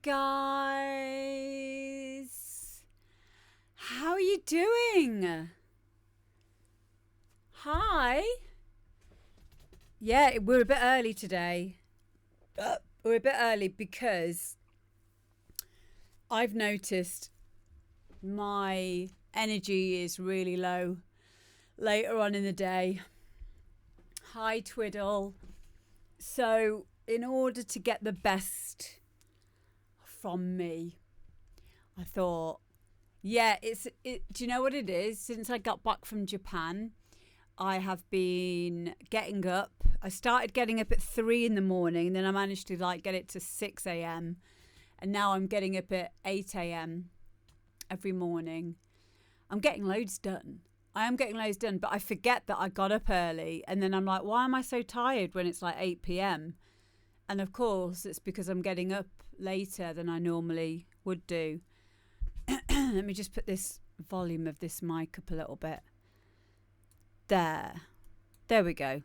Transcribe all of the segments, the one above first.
guys. How are you doing? Hi. Yeah, we're a bit early today. We're a bit early because I've noticed my energy is really low later on in the day. Hi, Twiddle. So in order to get the best from me, I thought, yeah, do you know what it is? Since I got back from Japan, I have been getting up. I started getting up at 3 in the morning, and then I managed to get it to 6 a.m. And now I'm getting up at 8 a.m. every morning. I'm getting loads done. I am getting loads done, but I forget that I got up early. And then I'm like, why am I so tired when it's like 8 p.m.? And of course, it's because I'm getting up later than I normally would do. Let me just put this volume of this mic up a little bit. There we go.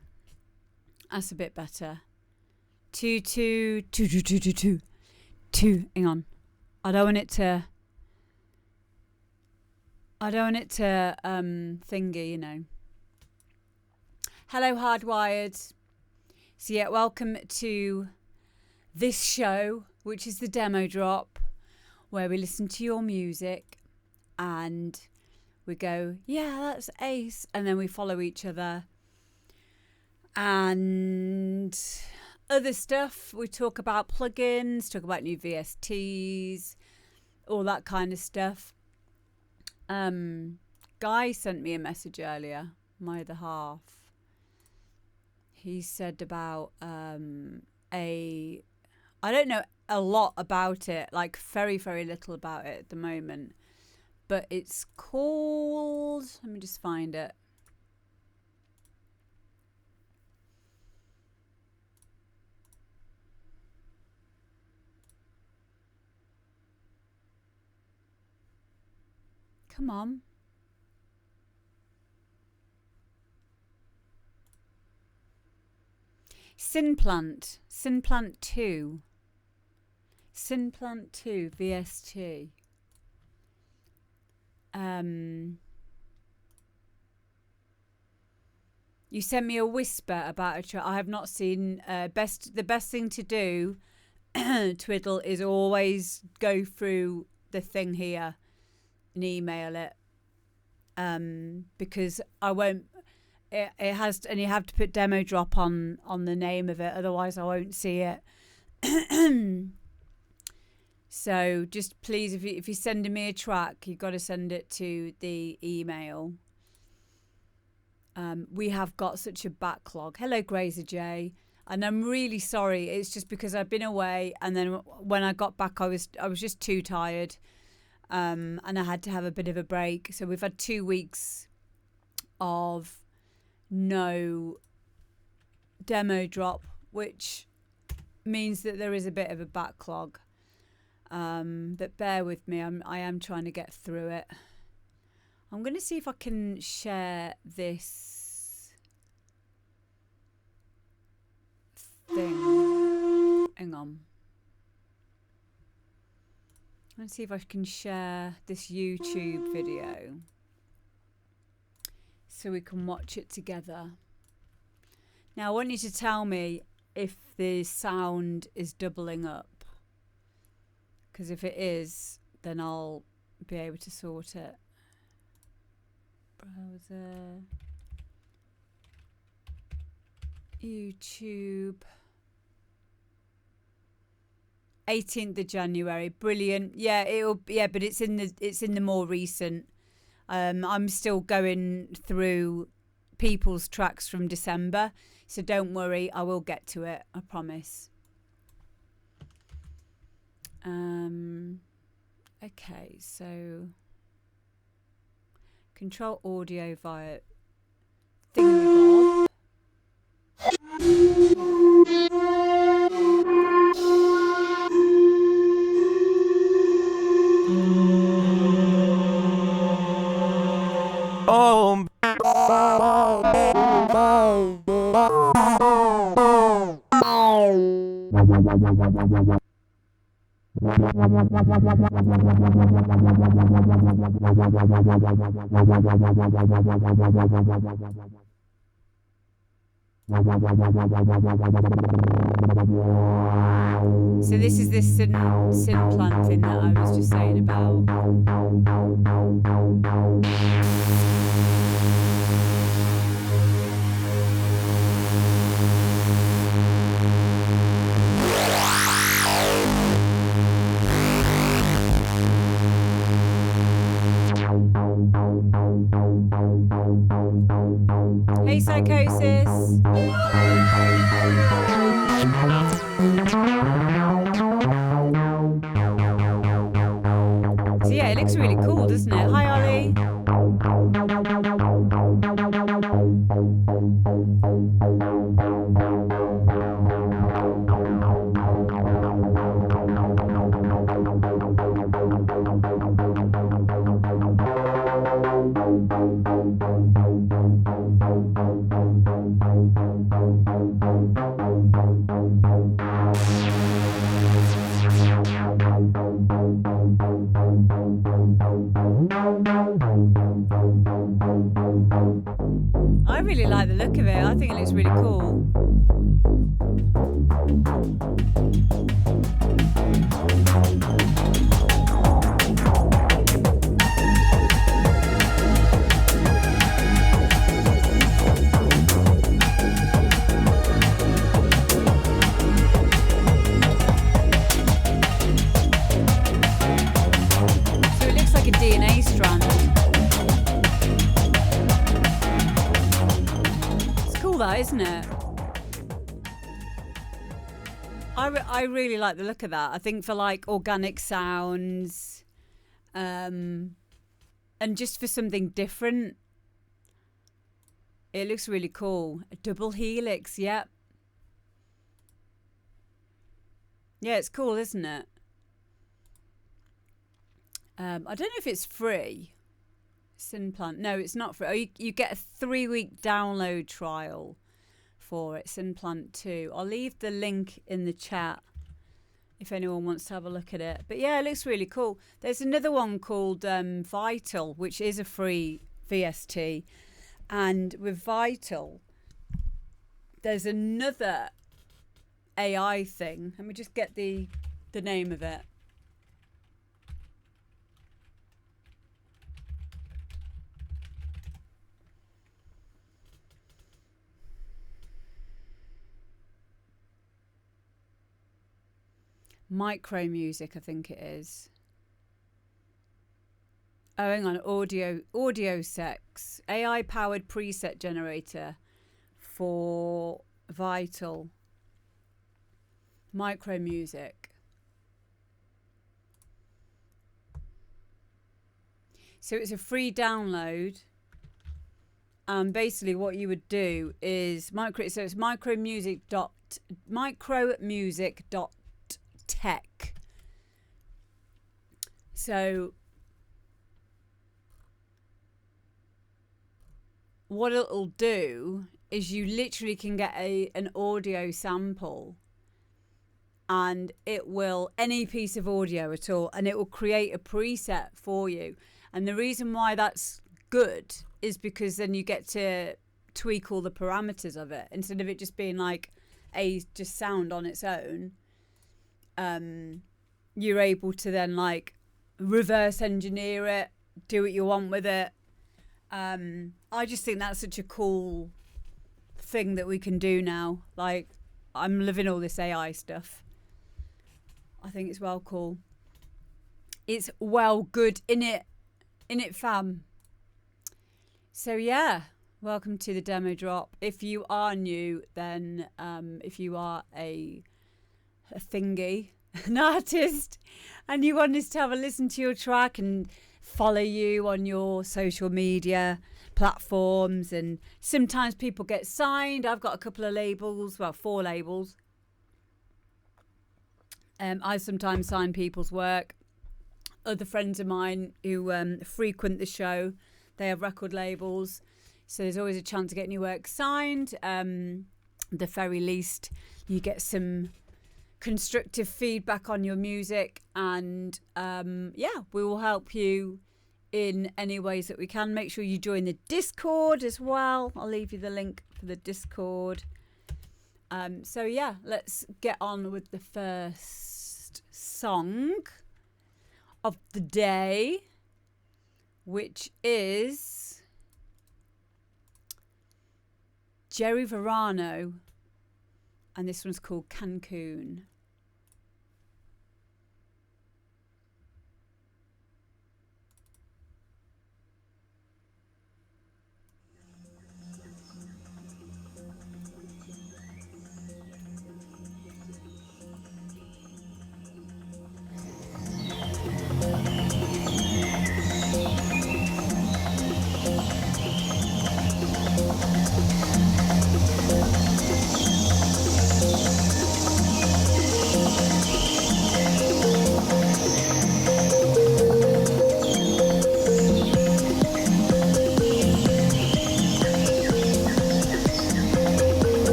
That's a bit better. Two. Hang on. I don't want it to thingy, you know. Hello, Hardwired. So yeah, welcome to this show, which is the demo drop, where we listen to your music and we go, yeah, that's ace, and then we follow each other and other stuff. We talk about plugins, talk about new VSTs, all that kind of stuff. Guy sent me a message earlier, my other half. He said about I don't know a lot about it, like very, very little about it at the moment. But it's called, let me just find it. Come on. Synplant 2. Synplant 2 VST. You sent me a whisper about a track. I have not seen. The best thing to do, Twiddle, is always go through the thing here and email it. Because I won't. It has, and you have to put demo drop on the name of it, otherwise I won't see it. So just please, if you're sending me a track, you've got to send it to the email. We have got such a backlog. Hello, Grazer J. And I'm really sorry. It's just because I've been away, and then when I got back, I was just too tired, and I had to have a bit of a break. So we've had 2 weeks of no demo drop, which means that there is a bit of a backlog. But bear with me. I am trying to get through it. I'm going to see if I can share this thing. Hang on. Let's see if I can share this YouTube video so we can watch it together. Now, I want you to tell me if the sound is doubling up. Because if it is, then I'll be able to sort it. Browser. YouTube. 18th of January. Brilliant. Yeah, but it's in the more recent. I'm still going through people's tracks from December, so don't worry, I will get to it, I promise. Okay, so control audio via thingamabob. So this is this synplant thing that I was just saying about. Hey, Psychosis. yeah, it looks really cool, doesn't it? Hi, Ollie. I really like the look of it. I think it looks really cool. So it looks like a DNA strand. That, isn't it? I really like the look of that. I think for like organic sounds, and just for something different, it looks really cool. A double helix, yep. Yeah, it's cool, isn't it? I don't know if it's free. Synplant. No, it's not free. Oh, you get a 3-week download trial for it. Synplant 2. I'll leave the link in the chat if anyone wants to have a look at it. But yeah, it looks really cool. There's another one called Vital, which is a free VST. And with Vital, there's another AI thing. Let me just get the name of it. Micro music, I think it is. Oh, hang on. Audio Sex. AI powered preset generator for Vital. Micro music. So it's a free download. Basically what you would do is so it's micromusic.tech. So what it'll do is you literally can get an audio sample, and it will, any piece of audio at all, and it will create a preset for you. And the reason why that's good is because then you get to tweak all the parameters of it instead of it just being like just sound on its own. You're able to then like reverse engineer it, do what you want with it. I just think that's such a cool thing that we can do now. Like, I'm loving all this AI stuff. I think it's well cool. It's well good in it fam. So yeah, welcome to the demo drop. If you are new, then if you are a thingy, an artist, and you want us to have a listen to your track and follow you on your social media platforms, and sometimes people get signed. I've got a couple of labels, well, 4 labels. I sometimes sign people's work. Other friends of mine who frequent the show, they have record labels, so there's always a chance of getting your work signed. The very least, you get some constructive feedback on your music, and yeah, we will help you in any ways that we can. Make sure you join the Discord as well. I'll leave you the link for the Discord. So yeah, let's get on with the first song of the day, which is Jerry Verano, and this one's called Cancun.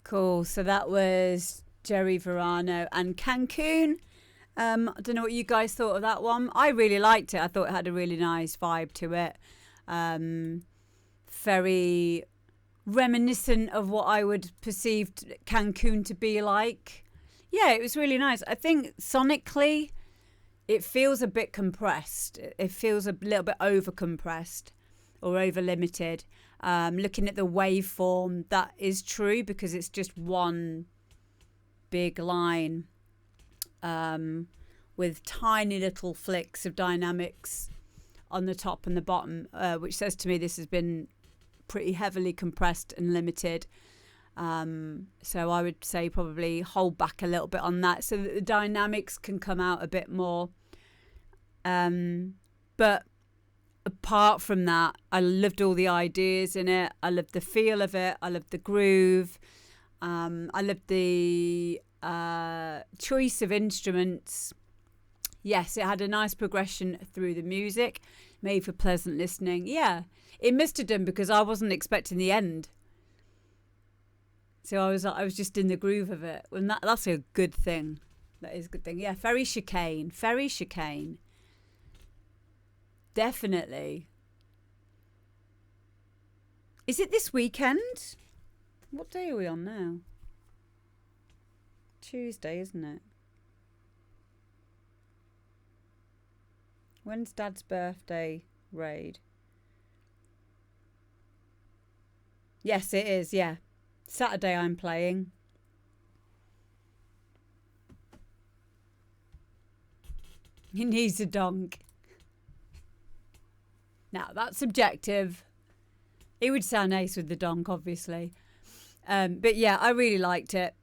Cool. So that was Jerry Verano and Cancun. I don't know what you guys thought of that one. I really liked it. I thought it had a really nice vibe to it. Very reminiscent of what I would perceive Cancun to be like. Yeah, it was really nice. I think sonically it feels a bit compressed. It feels a little bit over compressed or over limited. Looking at the waveform, that is true because it's just one big line with tiny little flicks of dynamics on the top and the bottom, which says to me this has been pretty heavily compressed and limited. So I would say probably hold back a little bit on that so that the dynamics can come out a bit more. But apart from that, I loved all the ideas in it. I loved the feel of it. I loved the groove. I loved the choice of instruments. Yes, it had a nice progression through the music, made for pleasant listening. Yeah, it must have done because I wasn't expecting the end. So I was just in the groove of it. And that's a good thing. That is a good thing. Yeah, Ferry Chicane. Definitely. Is it this weekend? What day are we on now? Tuesday, isn't it? When's Dad's birthday raid? Yes, it is, yeah. Saturday I'm playing. He needs a donk. Now, that's subjective. It would sound ace with the donk, obviously. But yeah, I really liked it.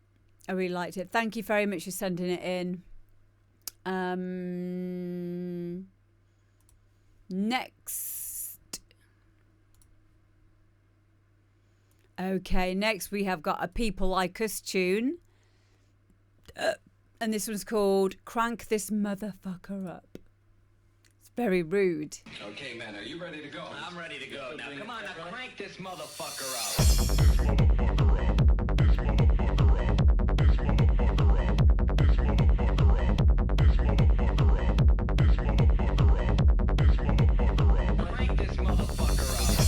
Thank you very much for sending it in. Next. Okay, next we have got a People Like Us tune. And this one's called Crank This Motherfucker Up. It's very rude. Okay, man, are you ready to go? I'm ready to go. Now, come on, now crank this motherfucker up. Crank this motherfucker up.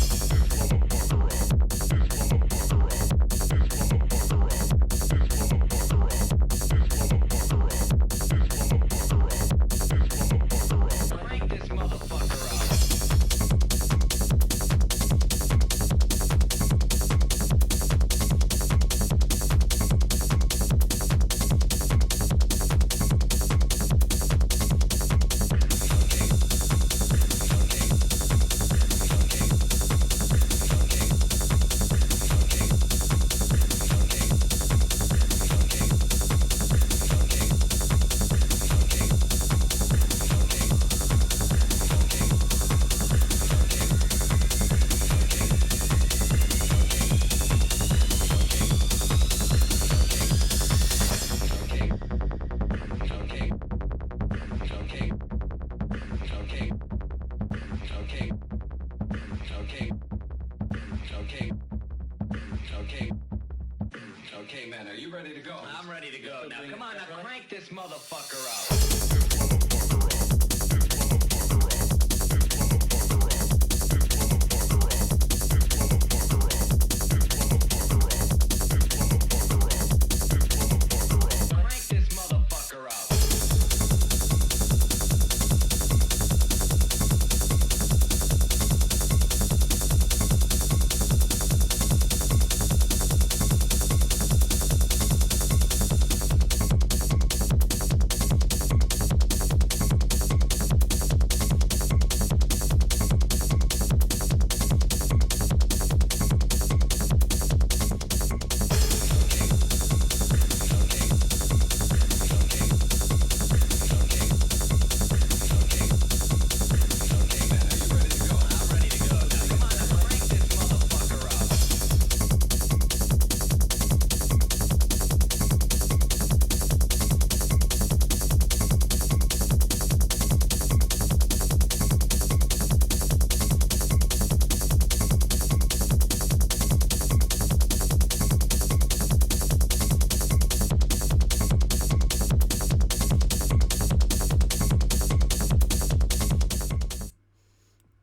Okay, man, are you ready to go? I'm ready to go. Now, come on, now crank this motherfucker up. Crank this motherfucker up.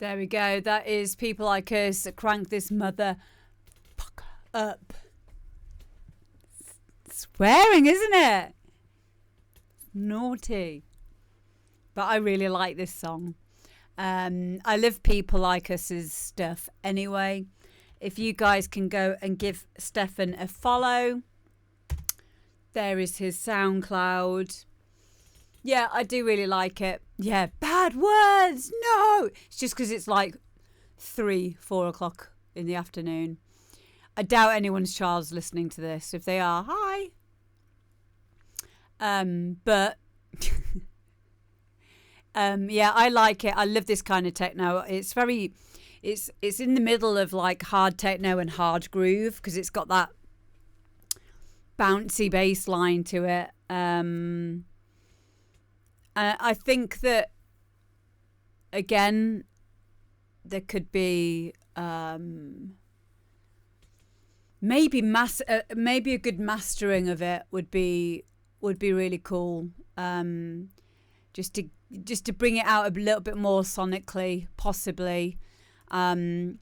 There we go. That is People Like Us. Crank this mother up. Swearing, isn't it? Naughty. But I really like this song. I love People Like Us's stuff anyway. If you guys can go and give Stefan a follow, there is his SoundCloud. Yeah, I do really like it. Yeah, bad words. No, it's just because it's like 3-4 o'clock in the afternoon. I doubt anyone's child's listening to this. If they are, hi. But yeah, I like it. I love this kind of techno. It's very, it's in the middle of like hard techno and hard groove because it's got that bouncy bass line to it. I think that again, there could be maybe a good mastering of it would be really cool. Just to bring it out a little bit more sonically, possibly. It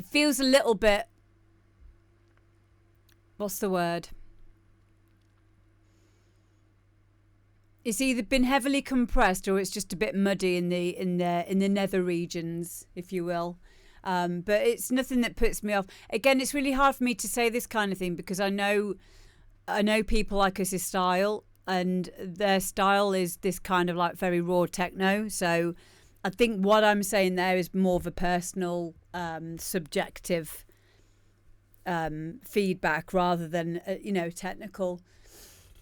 feels a little bit. What's the word? It's either been heavily compressed or it's just a bit muddy in the nether regions, if you will. But it's nothing that puts me off. Again, it's really hard for me to say this kind of thing because I know People Like Us' style, and their style is this kind of like very raw techno. So I think what I'm saying there is more of a personal, subjective feedback rather than technical.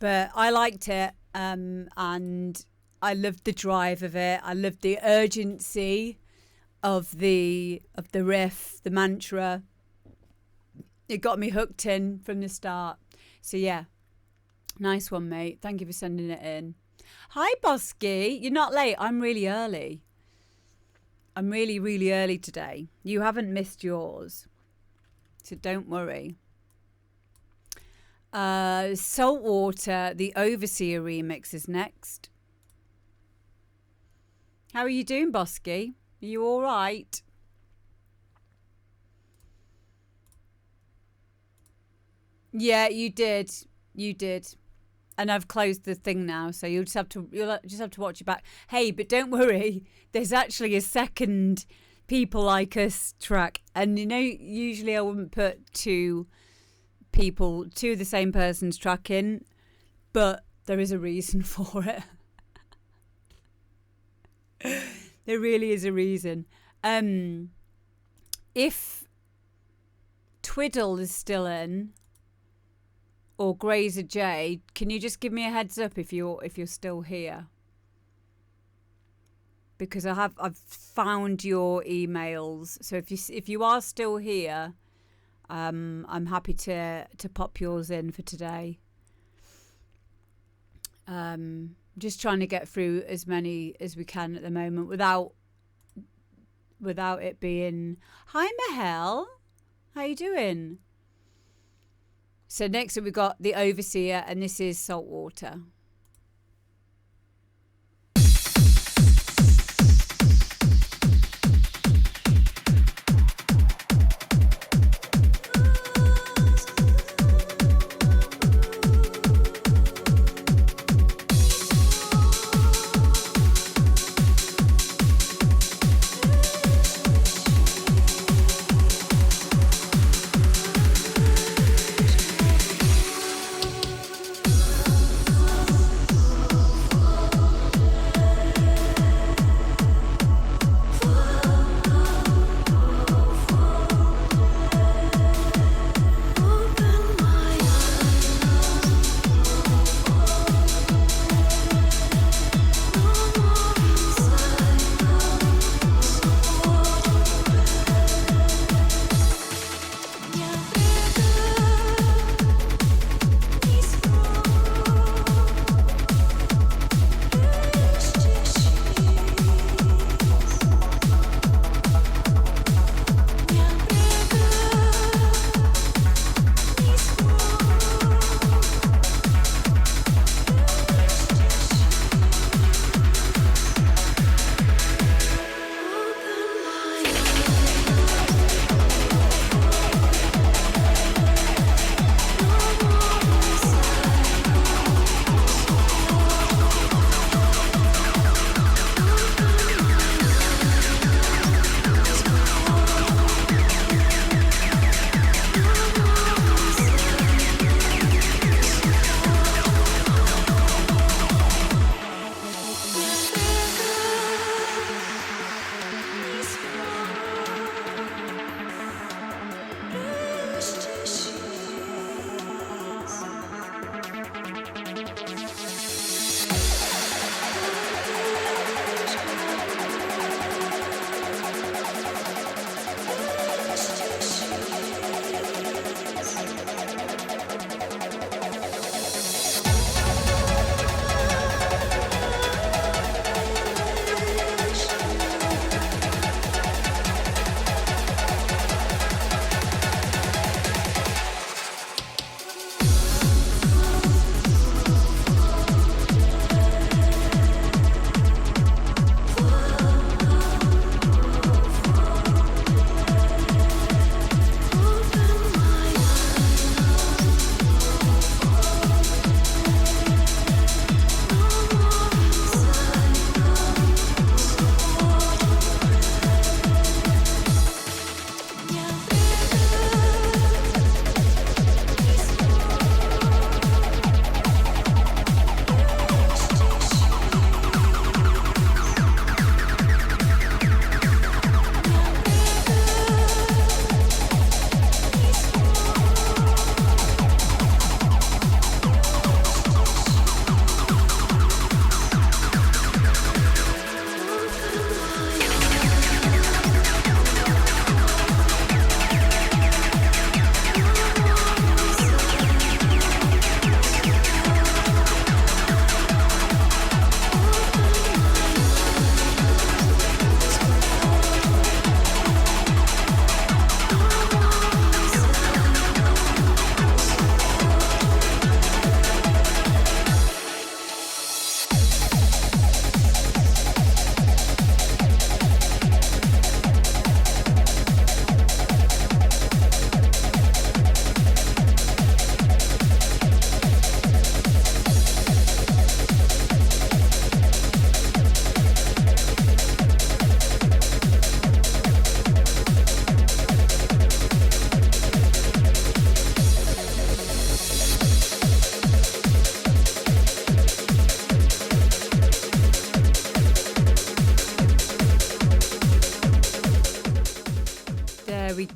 But I liked it, and I loved the drive of it. I loved the urgency of the riff, the mantra. It got me hooked in from the start. So yeah, nice one, mate. Thank you for sending it in. Hi, Bosky. You're not late. I'm really early. I'm really, really early today. You haven't missed yours, so don't worry. Saltwater, the Overseer remix is next. How are you doing, Bosky? Are you all right? Yeah, you did. You did. And I've closed the thing now, so you'll just have to watch it back. Hey, but don't worry. There's actually a second People Like Us track, and usually I wouldn't put two the same person's track in, but there is a reason for it. There really is a reason. If Twiddle is still in, or Grazer J, can you just give me a heads up if you're still here? Because I've found your emails. So if you are still here, I'm happy to pop yours in for today. Just trying to get through as many as we can at the moment without it being. Hi, Mahel. How you doing? So next up we've got the Overseer, and this is Saltwater.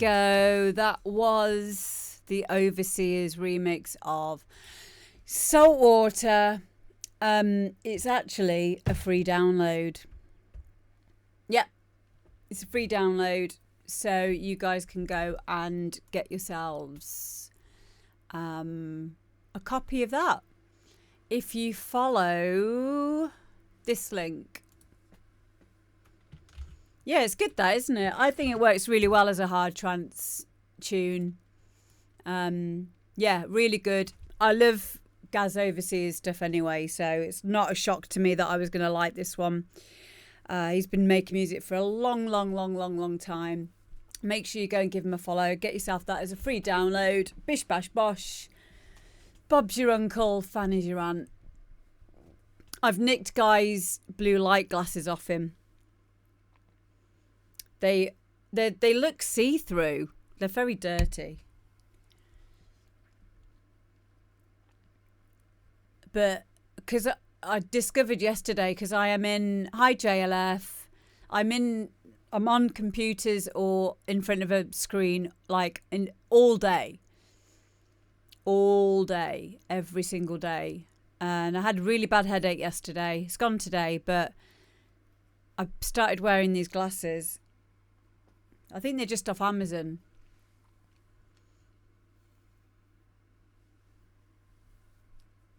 go. That was the Overseers remix of Saltwater. It's actually a free download. Yeah, it's a free download. So you guys can go and get yourselves a copy of that if you follow this link. Yeah, it's good, that, isn't it? I think it works really well as a hard trance tune. Yeah, really good. I love Gaz Overseas stuff anyway, so it's not a shock to me that I was going to like this one. He's been making music for a long time. Make sure you go and give him a follow. Get yourself that as a free download. Bish bash bosh. Bob's your uncle, fan is your aunt. I've nicked Guy's blue light glasses off him. They look see-through. They're very dirty. But because I discovered yesterday, because I am in, hi JLF, I'm on computers or in front of a screen like all day, every single day. And I had a really bad headache yesterday. It's gone today, but I started wearing these glasses. I think they're just off Amazon.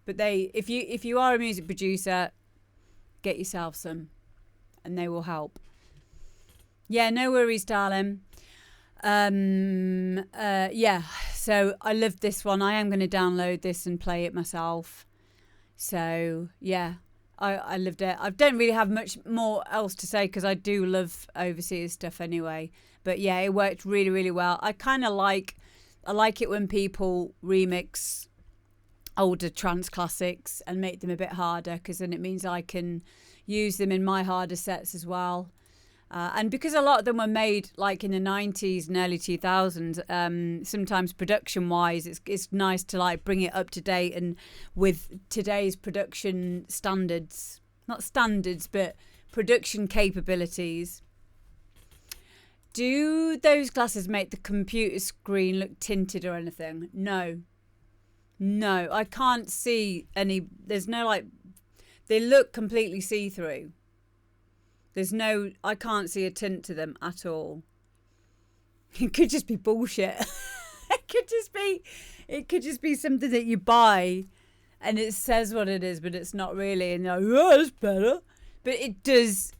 But if you are a music producer, get yourself some, and they will help. Yeah, no worries, darling. Yeah, so I love this one. I am going to download this and play it myself. So yeah, I loved it. I don't really have much more else to say because I do love overseas stuff anyway. But yeah, it worked really well. I like it when people remix older trance classics and make them a bit harder, because then it means I can use them in my harder sets as well. And because a lot of them were made like in the 90s and early 2000s, sometimes production wise, it's nice to like bring it up to date and with today's production standards, not standards, but production capabilities. Do those glasses make the computer screen look tinted or anything? No, I can't see any. There's no like, they look completely see-through. I can't see a tint to them at all. It could just be bullshit. It could just be something that you buy and it says what it is, but it's not really. And you're like, oh, that's better. But it does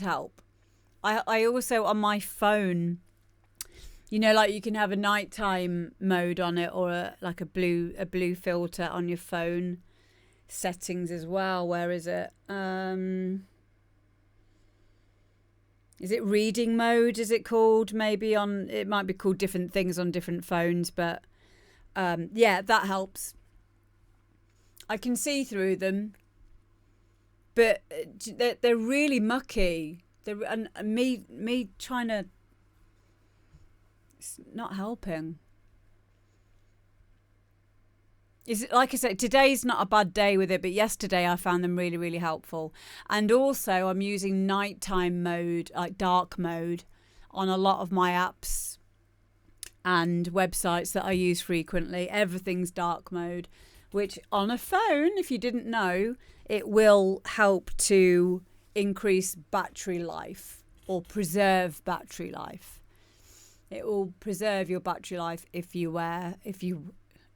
help. I also, on my phone, you know, like you can have a nighttime mode on it or a blue filter on your phone settings as well. Where is it? Is it reading mode? Is it called? Maybe it might be called different things on different phones, but yeah, that helps. I can see through them, but they're really mucky. And me trying to, it's not helping. Is it, like I said, today's not a bad day with it, but yesterday I found them really helpful. And also I'm using nighttime mode, like dark mode, on a lot of my apps and websites that I use frequently. Everything's dark mode, which on a phone, if you didn't know, it will help to increase battery life or preserve battery life. It will preserve your battery life if you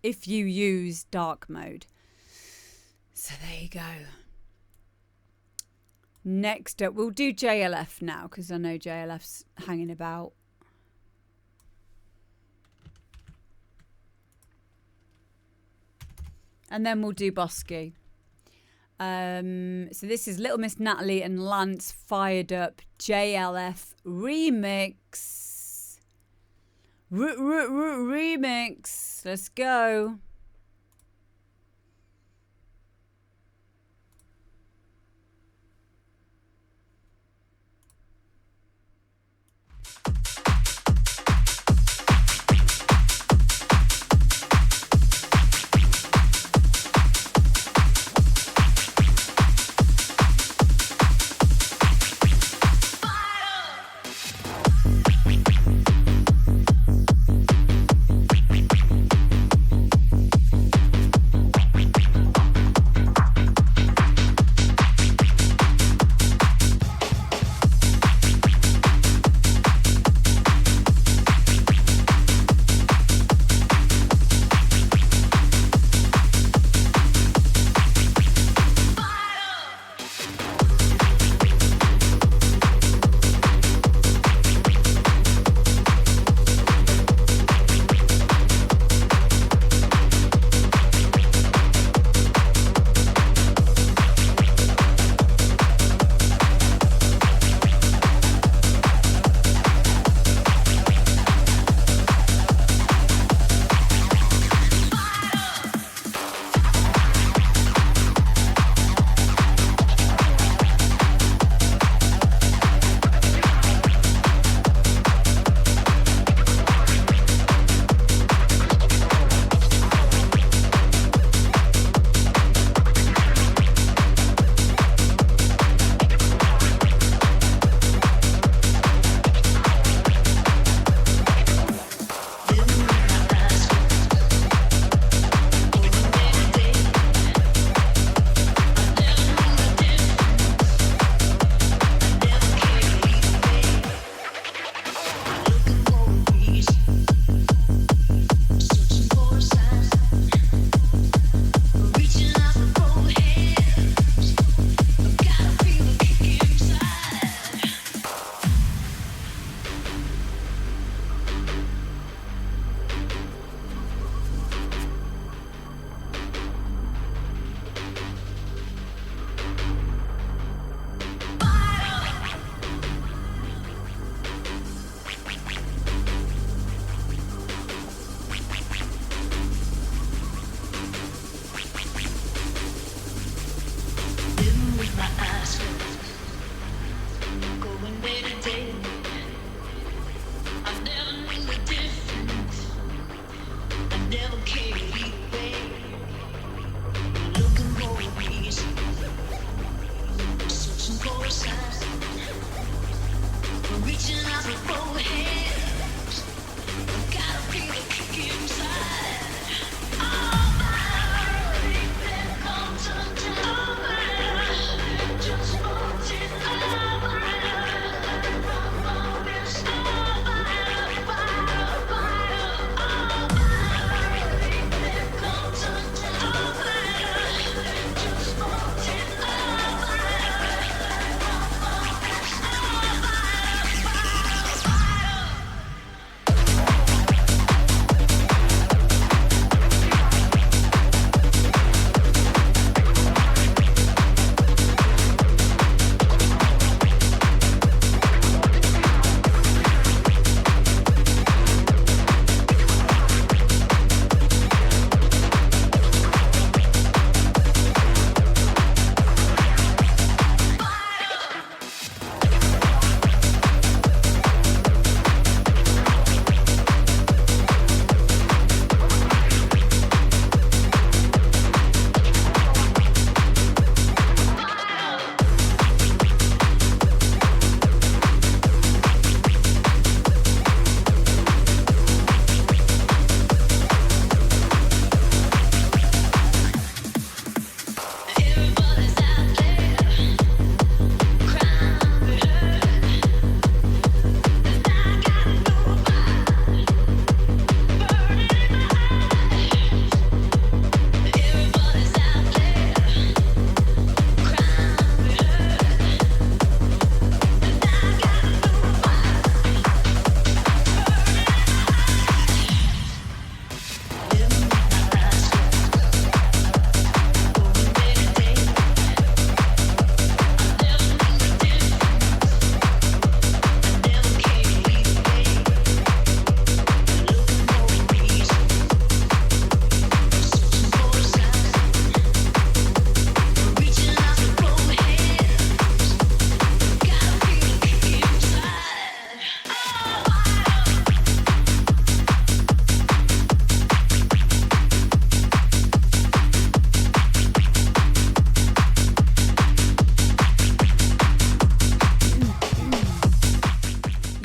use dark mode. So there you go. Next up, we'll do JLF now because I know JLF's hanging about. And then we'll do Bosky. So this is Little Miss Natalie and Lance Fired Up JLF remix. Remix. Let's go. never care either way. Looking for a reason, searching for a sign, reaching out for both hands. Gotta feel the kick inside. Oh my, that comes undone. Just wanting over.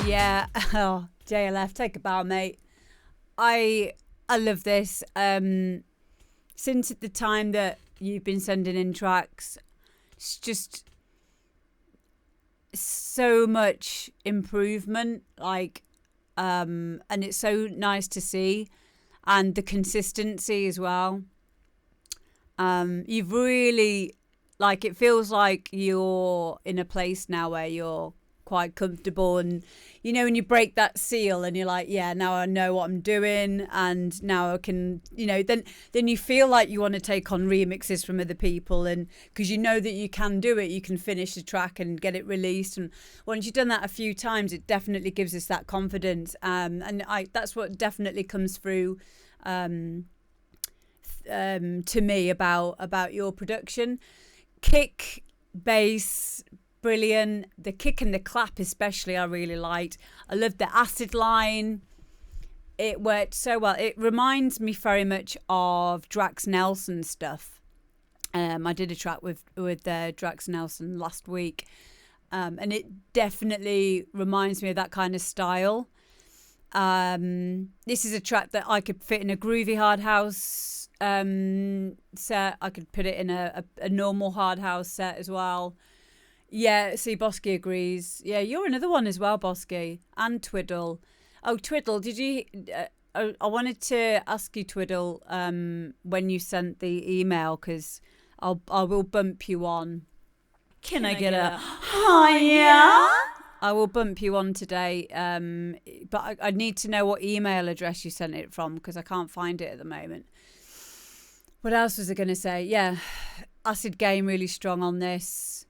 Yeah. Oh, JLF, take a bow, mate. I love this. Since the time that you've been sending in tracks, it's just so much improvement. And it's so nice to see, and the consistency as well. You've really, it feels like you're in a place now where you're quite comfortable, and when you break that seal and you're like, yeah, now I know what I'm doing, and now I can, then you feel like you want to take on remixes from other people, and because you know that you can do it, you can finish the track and get it released. And once you've done that a few times, it definitely gives us that confidence, and that's what definitely comes through to me about your production. Kick, bass, brilliant. The kick and the clap especially I really liked. I loved the acid line. It worked so well. It reminds me very much of Drax Nelson stuff. I did a track with Drax Nelson last week, and it definitely reminds me of that kind of style. This is a track that I could fit in a groovy hard house set. I could put it in a normal hard house set as well. Yeah, see, Bosky agrees. Yeah, you're another one as well, Bosky. And Twiddle. Oh, Twiddle, did you... I wanted to ask you, Twiddle, when you sent the email, because I will bump you on. Can I get a hiya? I will bump you on today, but I need to know what email address you sent it from, because I can't find it at the moment. What else was I going to say? Yeah, Acid Game really strong on this.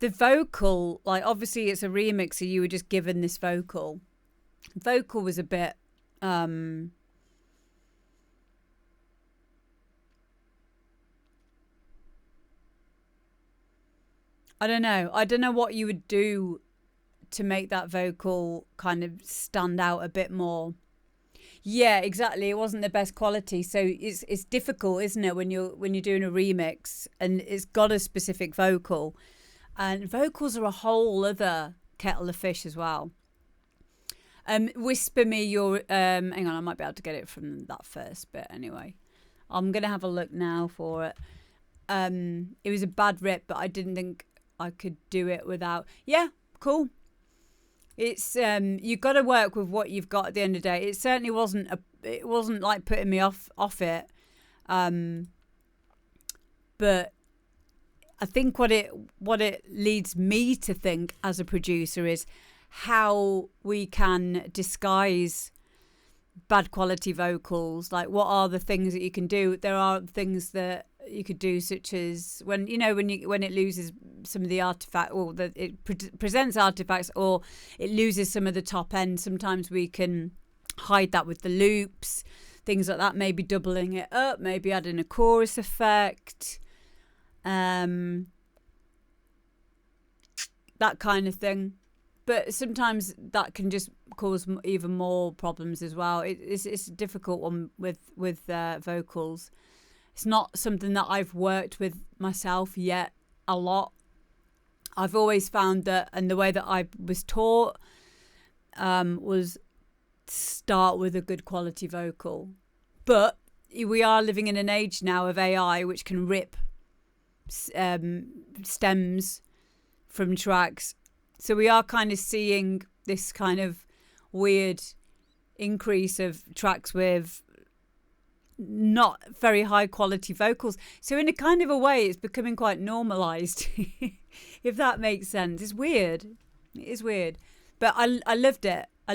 The vocal, obviously it's a remix, so you were just given this vocal. Vocal was a bit... I don't know. I don't know what you would do to make that vocal kind of stand out a bit more. Yeah, exactly. It wasn't the best quality, so it's difficult, isn't it, when you're doing a remix and it's got a specific vocal, and vocals are a whole other kettle of fish as well. Whisper me your hang on, I might be able to get it from that first bit anyway. I'm gonna have a look now for it. It was a bad rip, but I didn't think I could do it without. Yeah, cool. It's you've got to work with what you've got at the end of the day. It certainly wasn't it wasn't like putting me off it. But I think what it leads me to think as a producer is how we can disguise bad quality vocals. Like, what are the things that you can do? There are things that you could do, such as when it loses some of the artifact, or that it presents artifacts, or it loses some of the top end. Sometimes we can hide that with the loops, things like that. Maybe doubling it up, maybe adding a chorus effect, that kind of thing. But sometimes that can just cause even more problems as well. It's a difficult one with vocals. It's not something that I've worked with myself yet a lot. I've always found that, and the way that I was taught was start with a good quality vocal. But we are living in an age now of AI, which can rip stems from tracks. So we are kind of seeing this kind of weird increase of tracks with not very high quality vocals. So in a kind of a way, it's becoming quite normalized, if that makes sense. It's weird. It is weird. But I loved it. I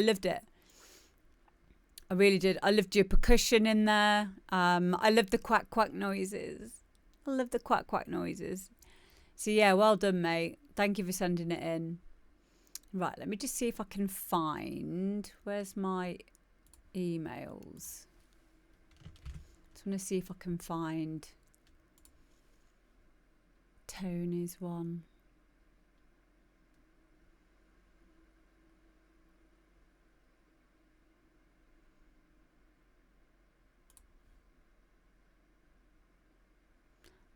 really did. I loved your percussion in there. I loved the quack quack noises. So yeah, well done, mate. Thank you for sending it in. Right, let me just see if I can find, where's my emails? Just want to see if I can find Tony's one.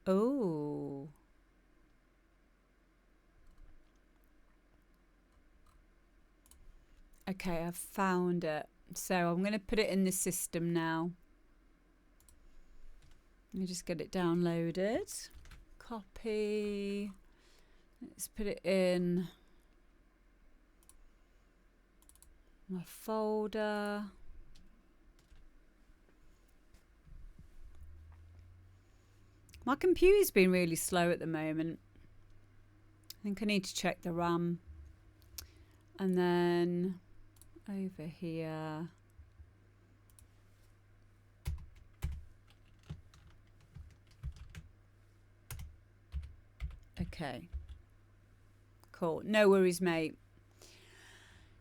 Oh. Okay, I've found it. So I'm going to put it in the system now. Let me just get it downloaded. Copy. Let's put it in my folder. My computer's been really slow at the moment. I think I need to check the RAM. And then over here. Okay. Cool. No worries, mate.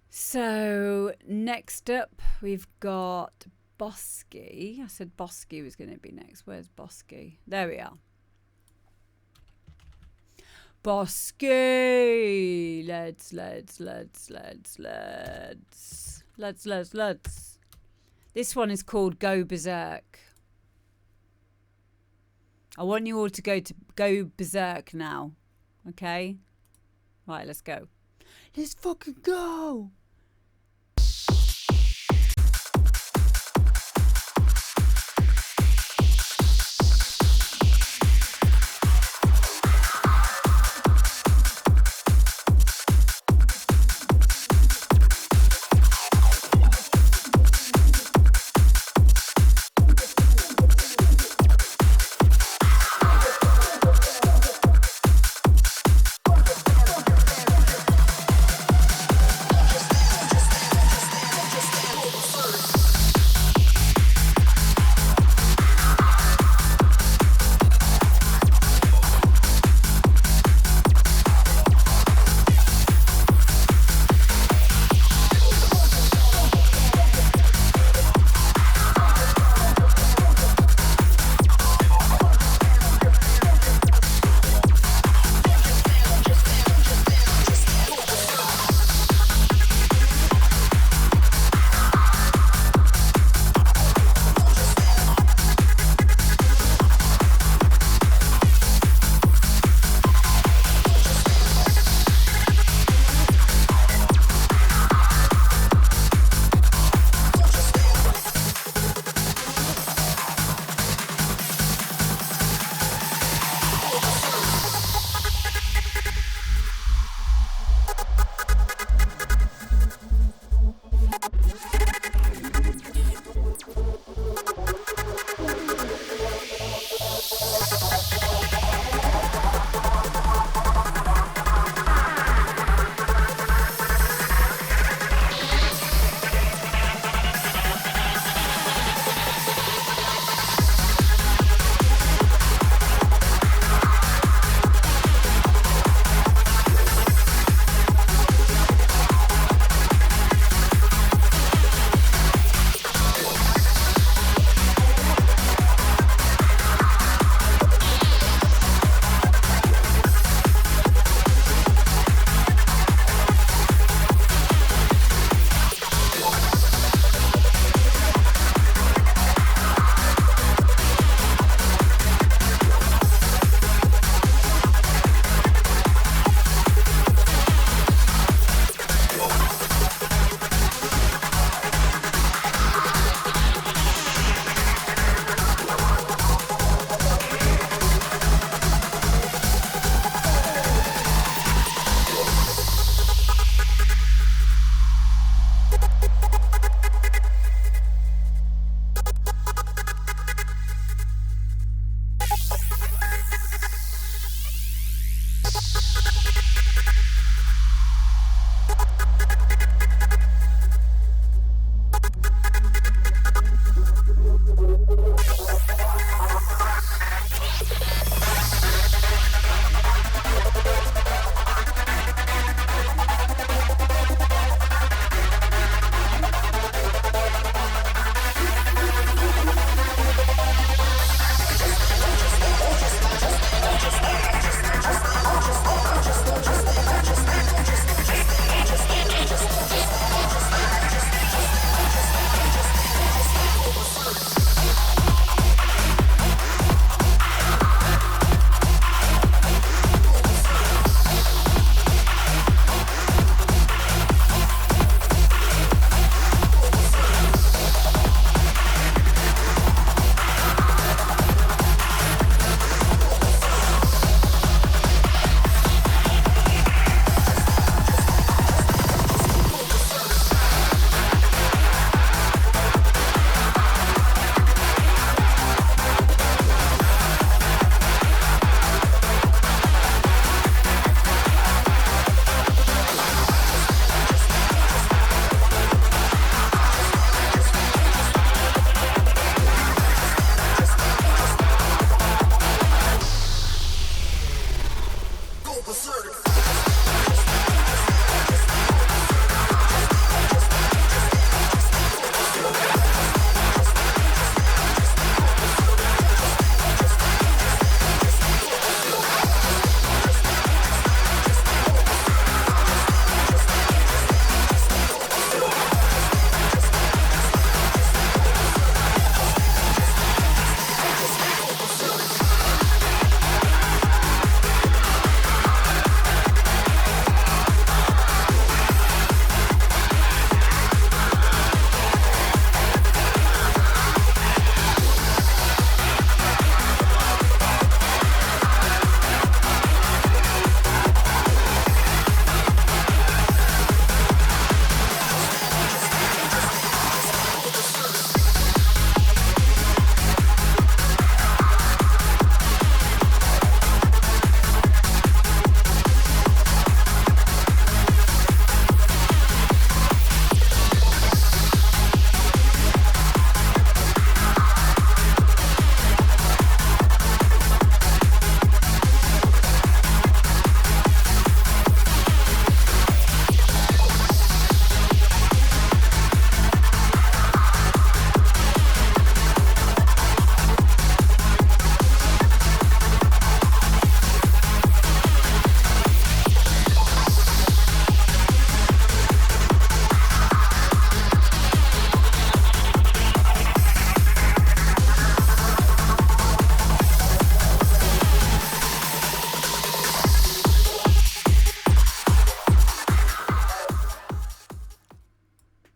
So next up, we've got Bosky. I said Bosky was going to be next. Where's Bosky? There we are. Bosky. Let's. This one is called Go Berserk. I want you all to go berserk now. Okay? Right, let's go. Let's fucking go! Just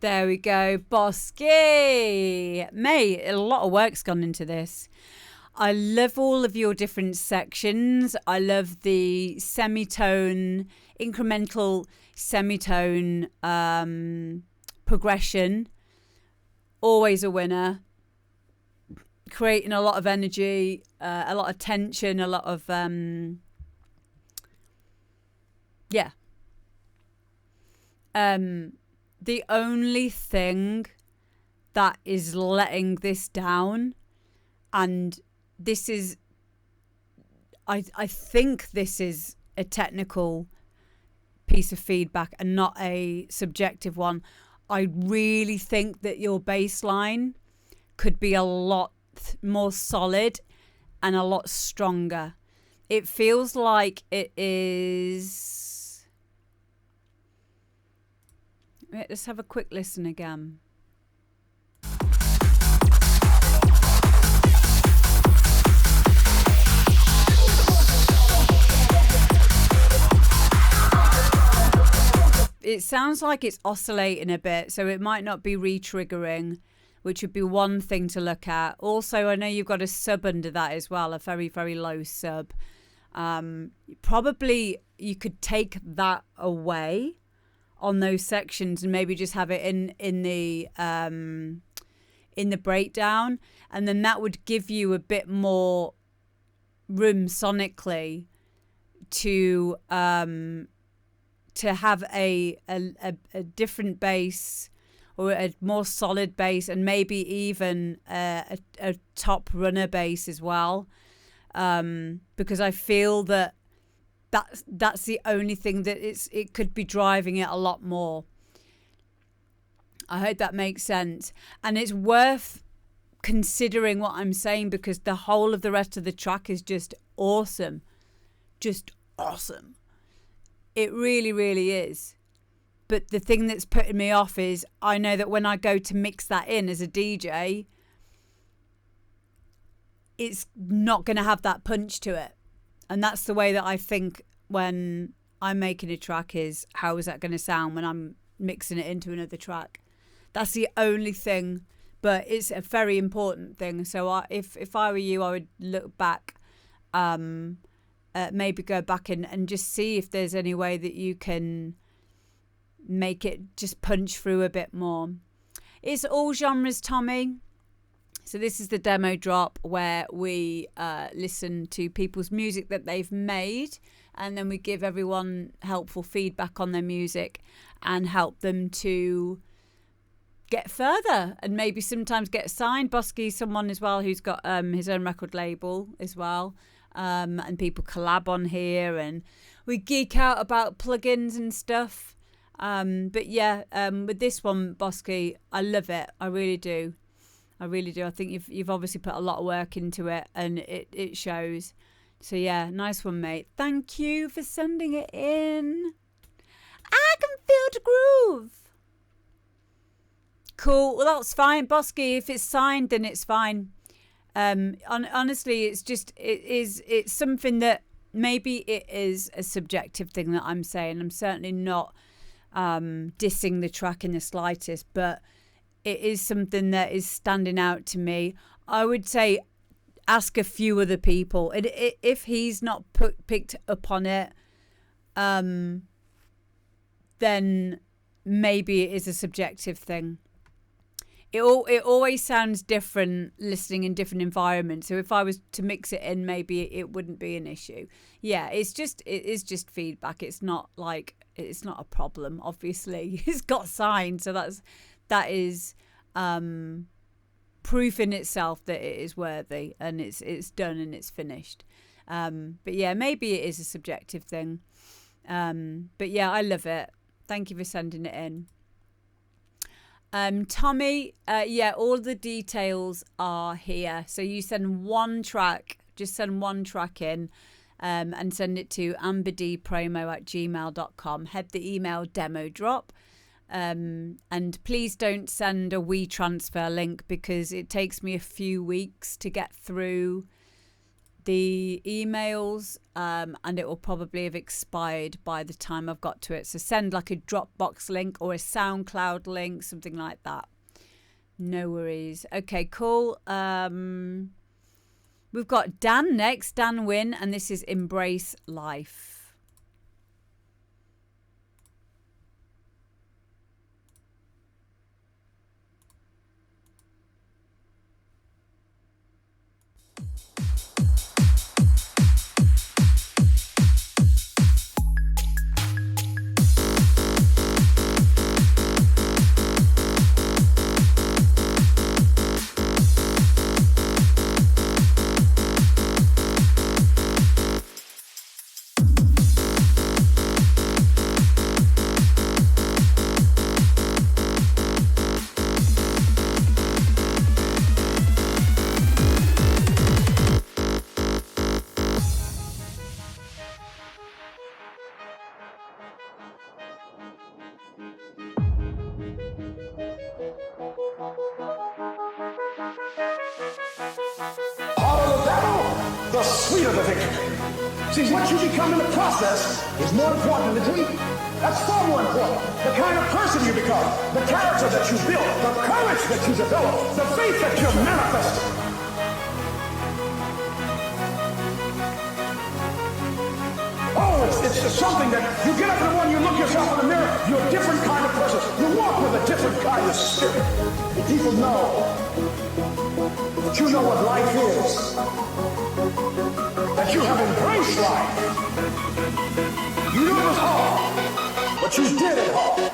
There we go. Bosky. Mate, a lot of work's gone into this. I love all of your different sections. I love the semitone, incremental semitone progression. Always a winner. Creating a lot of energy, a lot of tension, a lot of yeah. The only thing that is letting this down, and this is, I think this is a technical piece of feedback and not a subjective one. I really think that your bass line could be a lot more solid and a lot stronger. It feels like it is... Let's have a quick listen again. It sounds like it's oscillating a bit, so it might not be re-triggering, which would be one thing to look at. Also, I know you've got a sub under that as well, a very, very low sub. Probably you could take that away on those sections and maybe just have it in the breakdown, and then that would give you a bit more room sonically to have a different bass, or a more solid bass, and maybe even a top runner bass as well, because I feel that's the only thing that it could be driving it a lot more. I hope that makes sense, and it's worth considering what I'm saying, because the whole of the rest of the track is just awesome. It really, really is. But the thing that's putting me off is I know that when I go to mix that in as a DJ, it's not going to have that punch to it. And that's the way that I think when I'm making a track, is how is that going to sound when I'm mixing it into another track. That's the only thing, but it's a very important thing. So if I were you, I would look back, maybe go back and just see if there's any way that you can make it just punch through a bit more. It's all genres, Tommy. So this is the demo drop where we listen to people's music that they've made, and then we give everyone helpful feedback on their music and help them to get further and maybe sometimes get signed. Bosky's someone as well who's got his own record label as well, and people collab on here, and we geek out about plugins and stuff. But yeah, with this one, Bosky, I love it. I really do. I think you've obviously put a lot of work into it, and it shows. So yeah, nice one, mate. Thank you for sending it in. I can feel the groove. Cool. Well, that's fine, Bosky. If it's signed, then it's fine. Honestly, it's something that maybe it is a subjective thing that I'm saying. I'm certainly not dissing the track in the slightest, but it is something that is standing out to me. I would say ask a few other people. If he's not picked up on it, then maybe it is a subjective thing. It always sounds different listening in different environments. So if I was to mix it in, maybe it wouldn't be an issue. Yeah, it is just feedback. It's not a problem. Obviously, it's got signed, so that is proof in itself that it is worthy, and it's done and it's finished. But yeah, maybe it is a subjective thing. But yeah, I love it. Thank you for sending it in. Tommy, yeah, all the details are here. So you send one track, just send one track in, and send it to amberdpromo@gmail.com. Head the email demo drop. And please don't send a WeTransfer link, because it takes me a few weeks to get through the emails, and it will probably have expired by the time I've got to it. So send like a Dropbox link or a Soundcloud link, something like that. No worries. Okay, cool. We've got Dan next, Dan Wynn, and this is Embrace Life. The sweeter the victory. See, what you become in the process is more important than the dream. That's far more important. The kind of person you become, the character that you build, the courage that you develop, the faith that you manifest. Oh, it's just something that you get up in the morning, you look yourself in the mirror, you're a different kind of person. You walk with a different kind of spirit. The people know that you know what life is. That you have embraced life. You knew it was hard, but you did it hard.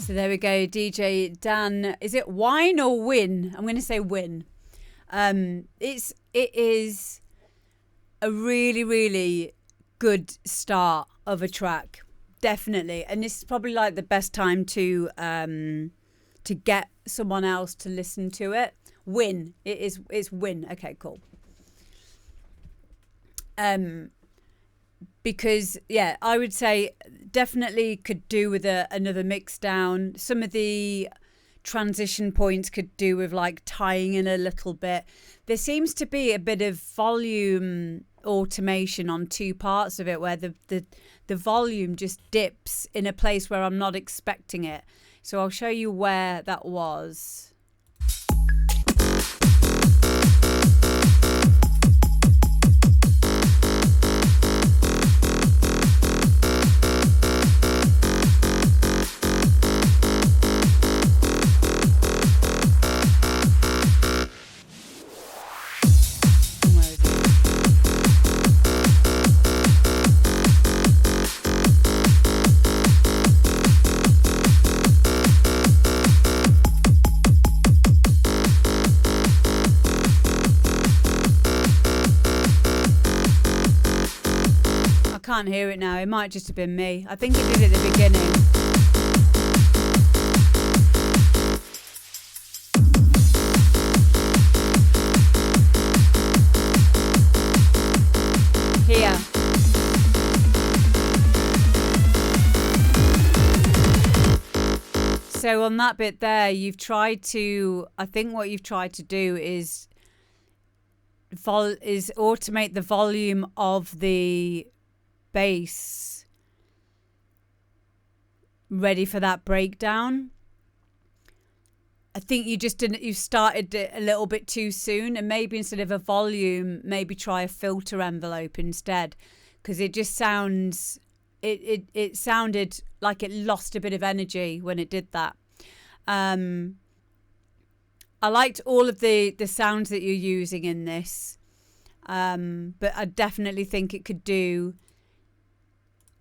So there we go, DJ Dan. Is it Wine or Win? I'm going to say Win. It is a really, really good start of a track, definitely. And this is probably like the best time to get someone else to listen to it. Win. It's Win. Okay, cool. Because yeah, I would say definitely could do with another mix down. Some of the transition points could do with like tying in a little bit. There seems to be a bit of volume automation on two parts of it, where the volume just dips in a place where I'm not expecting it. So I'll show you where that was. I can't hear it now. It might just have been me. I think it did at the beginning. Here. So on that bit there, you've tried to, I think what you've tried to do is automate the volume of the bass ready for that breakdown. I think you started it a little bit too soon, and maybe instead of a volume, maybe try a filter envelope instead, because it just sounds it sounded like it lost a bit of energy when it did that. I liked all of the sounds that you're using in this, but I definitely think it could do.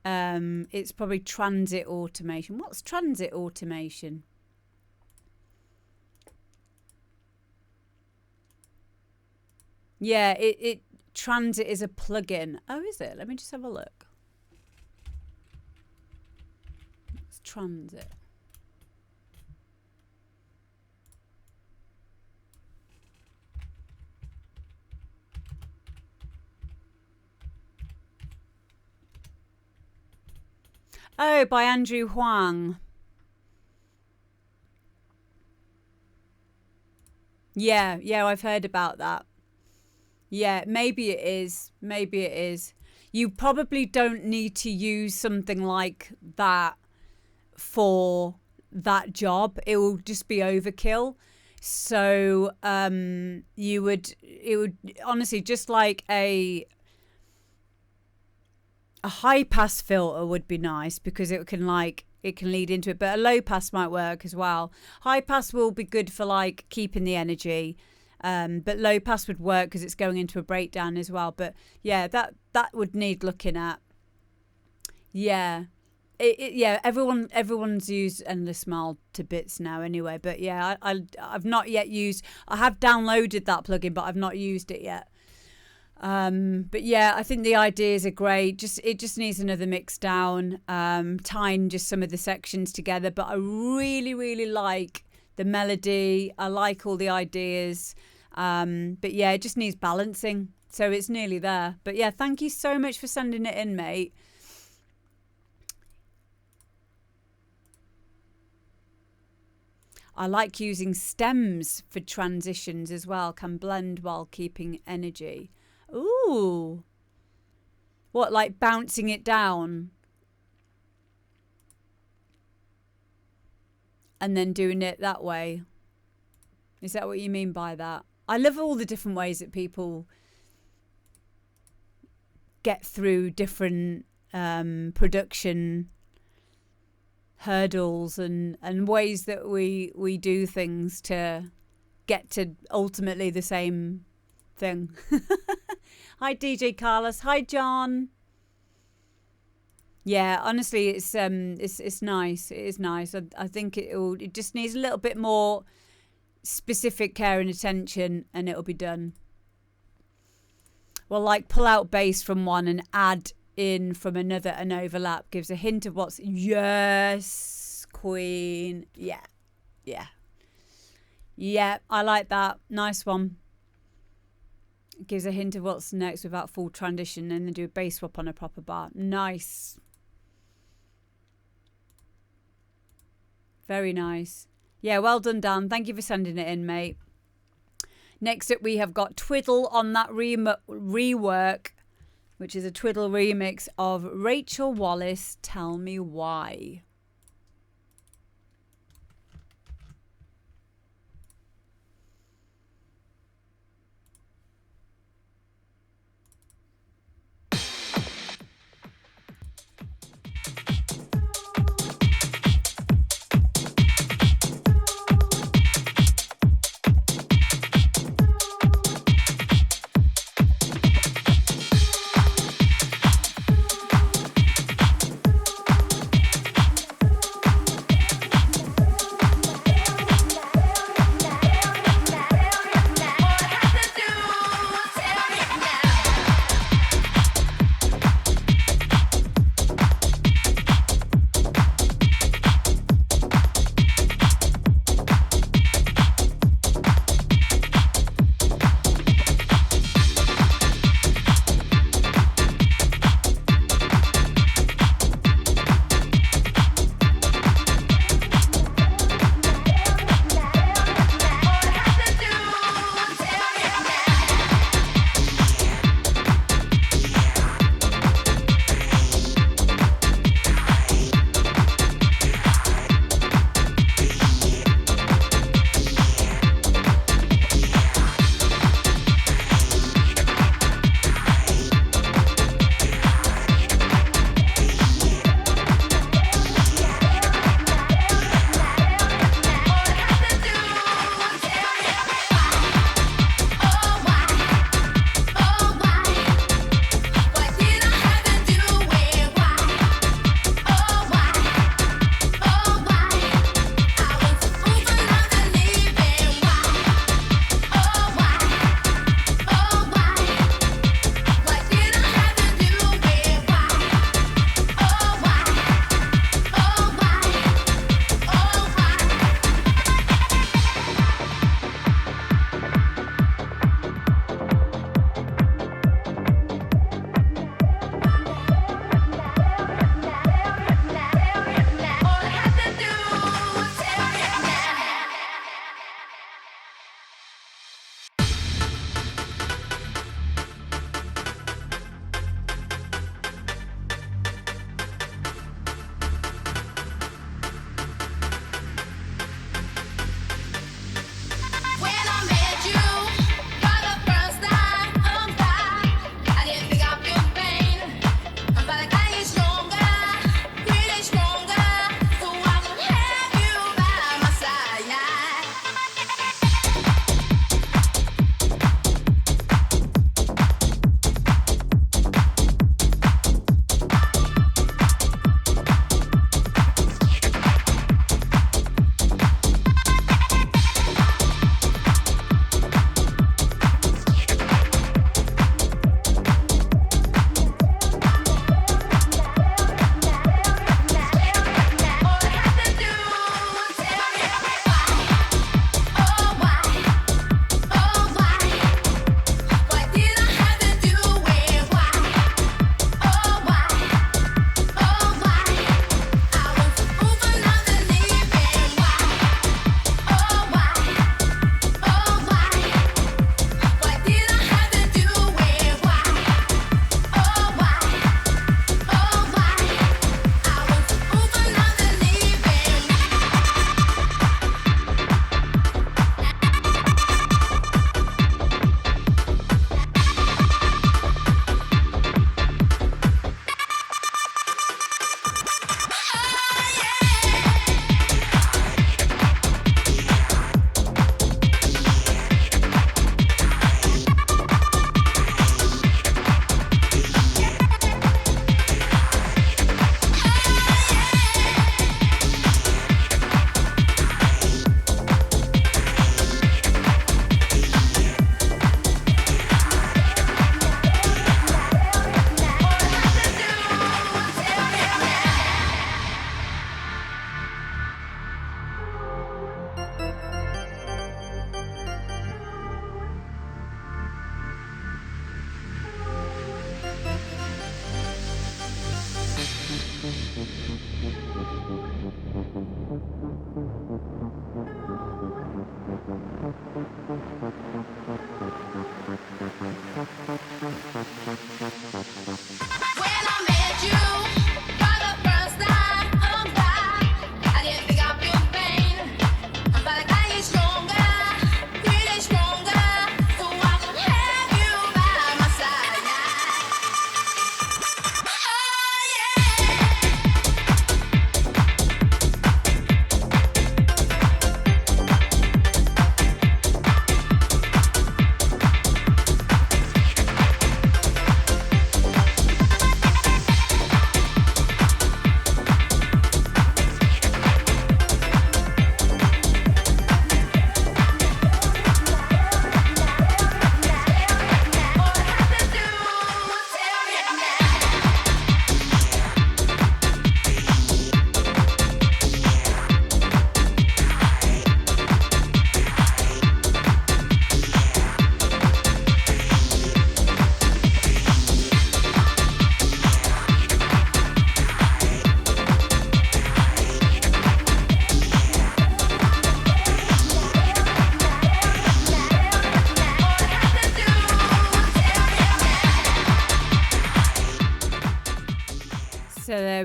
It's probably transit automation. What's transit automation? Yeah, it transit is a plugin. Oh, is it? Let me just have a look. It's transit. Oh, by Andrew Huang. Yeah, I've heard about that. Yeah, maybe it is. Maybe it is. You probably don't need to use something like that for that job. It will just be overkill. So it would honestly, just like a high pass filter would be nice, because it can lead into it, but a low pass might work as well. High pass will be good for like keeping the energy, but low pass would work because it's going into a breakdown as well. But yeah, that would need looking at. Yeah, everyone's used Endless Smile to bits now anyway. But yeah, I've not yet used. I have downloaded that plugin, but I've not used it yet. But yeah, I think the ideas are great. It just needs another mix down, tying just some of the sections together. But I really, really like the melody. I like all the ideas. But yeah, it just needs balancing. So it's nearly there. But yeah, thank you so much for sending it in, mate. I like using stems for transitions as well. Can blend while keeping energy. Ooh. What, like bouncing it down? And then doing it that way? Is that what you mean by that? I love all the different ways that people get through different production hurdles and ways that we do things to get to ultimately the same thing. Hi DJ Carlos. Hi John. Yeah, honestly, it's nice. It is nice. I think it just needs a little bit more specific care and attention, and it'll be done. Well, like pull out bass from one and add in from another and overlap gives a hint of what's... Yes, queen. Yeah. Yeah, I like that. Nice one. It gives a hint of what's next without full transition, and then do a bass swap on a proper bar. Nice. Very nice. Yeah, well done, Dan. Thank you for sending it in, mate. Next up, we have got Twiddle on that rework, which is a Twiddle remix of Rachel Wallace, Tell Me Why.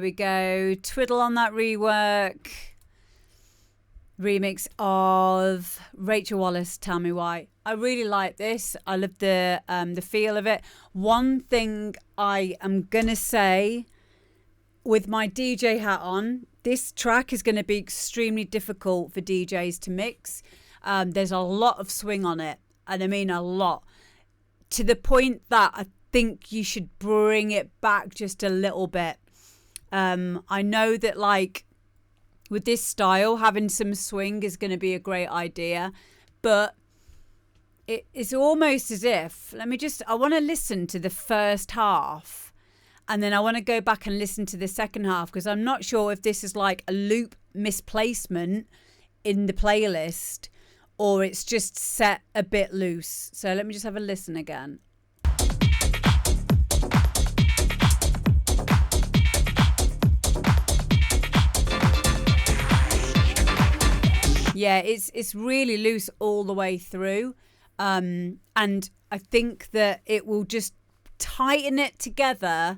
we go. Twiddle on that rework. Remix of Rachel Wallace, Tell Me Why. I really like this. I love the feel of it. One thing I am gonna say, with my DJ hat on, this track is going to be extremely difficult for DJs to mix. There's a lot of swing on it, and I mean a lot, to the point that I think you should bring it back just a little bit. I know that, like, with this style, having some swing is going to be a great idea, but it's almost as if, I want to listen to the first half, and then I want to go back and listen to the second half, because I'm not sure if this is like a loop misplacement in the playlist or it's just set a bit loose. So let me just have a listen again. Yeah, it's really loose all the way through. And I think that it will just tighten it together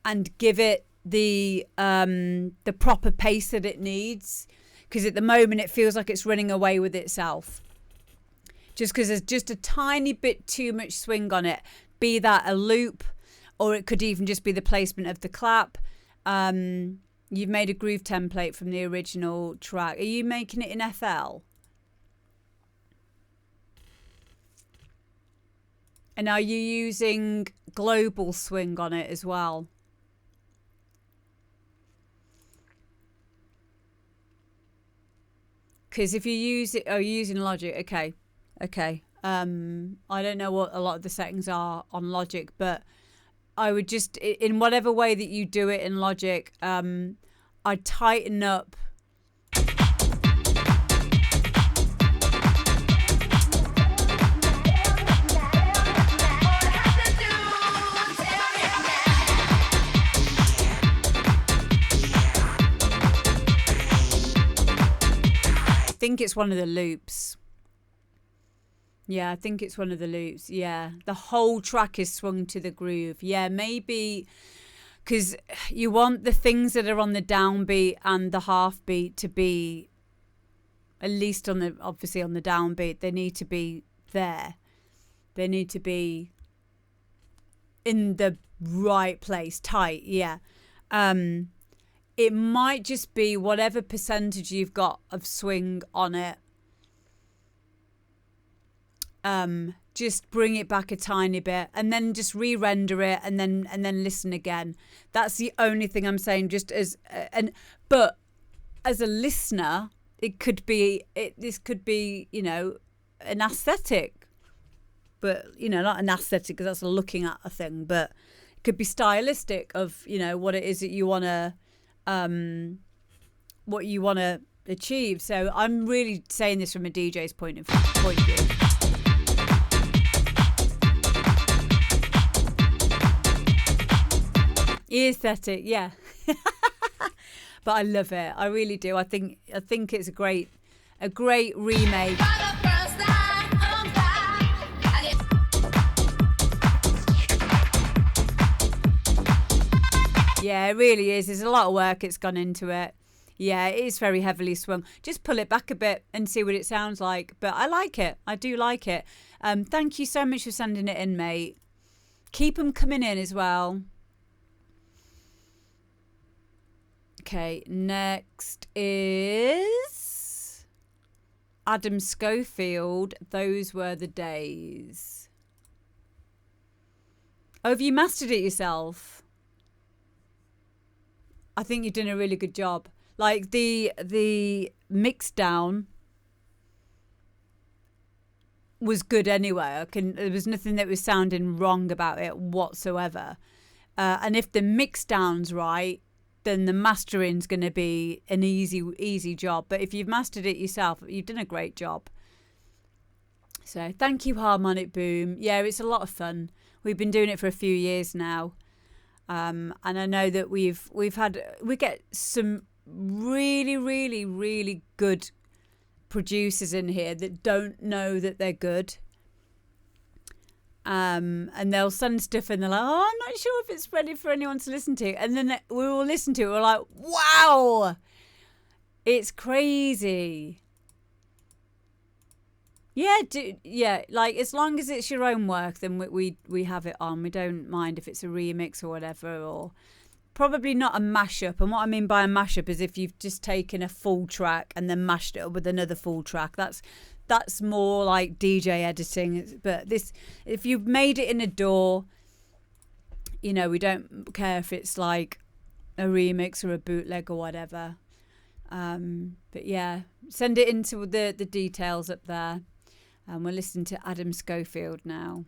and give it the proper pace that it needs, because at the moment it feels like it's running away with itself, just because there's just a tiny bit too much swing on it, be that a loop, or it could even just be the placement of the clap. You've made a groove template from the original track. Are you making it in FL? And are you using global swing on it as well? Because if you use it, you're using Logic. Okay. I don't know what a lot of the settings are on Logic, but I would just, in whatever way that you do it in Logic, I'd tighten up. I think it's one of the loops. Yeah, I think it's one of the loops. Yeah, the whole track is swung to the groove. Yeah, maybe because you want the things that are on the downbeat and the half beat to be, at least on the, obviously on the downbeat, they need to be there. They need to be in the right place, tight. Yeah. It might just be whatever percentage you've got of swing on it. Just bring it back a tiny bit, and then just re-render it, and then listen again. That's the only thing I'm saying. Just as but as a listener, it could be this could be, you know, an aesthetic, but you know, not an aesthetic because that's looking at a thing, but it could be stylistic of, you know, what it is that you want to. What you want to achieve. So I'm really saying this from a DJ's point of view. Aesthetic, yeah. But I love it. I really do. I think it's a great remake. Yeah, it really is. There's a lot of work it's gone into it. Yeah, it is very heavily swung. Just pull it back a bit and see what it sounds like. But I like it. I do like it. Thank you so much for sending it in, mate. Keep them coming in as well. Okay, next is Adam Schofield. Those Were the Days. Oh, have you mastered it yourself? I think you've done a really good job. Like the mix down was good anyway. There was nothing that was sounding wrong about it whatsoever. And if the mix down's right, then the mastering's going to be an easy job. But if you've mastered it yourself, you've done a great job. So thank you, Harmonic Boom. Yeah, it's a lot of fun. We've been doing it for a few years now. And I know that we get some really good producers in here that don't know that they're good. and they'll send stuff and they're like, oh, I'm not sure if it's ready for anyone to listen to. And then we all listen to it. We're like, wow, it's crazy. Yeah, like as long as it's your own work, then we have it on. We don't mind if it's a remix or whatever, or probably not a mashup. And what I mean by a mashup is if you've just taken a full track and then mashed it up with another full track. That's more like DJ editing. But this, if you've made it in a DAW, you know, we don't care if it's like a remix or a bootleg or whatever. But yeah, send it into the details up there. And we'll listen to Adam Schofield now.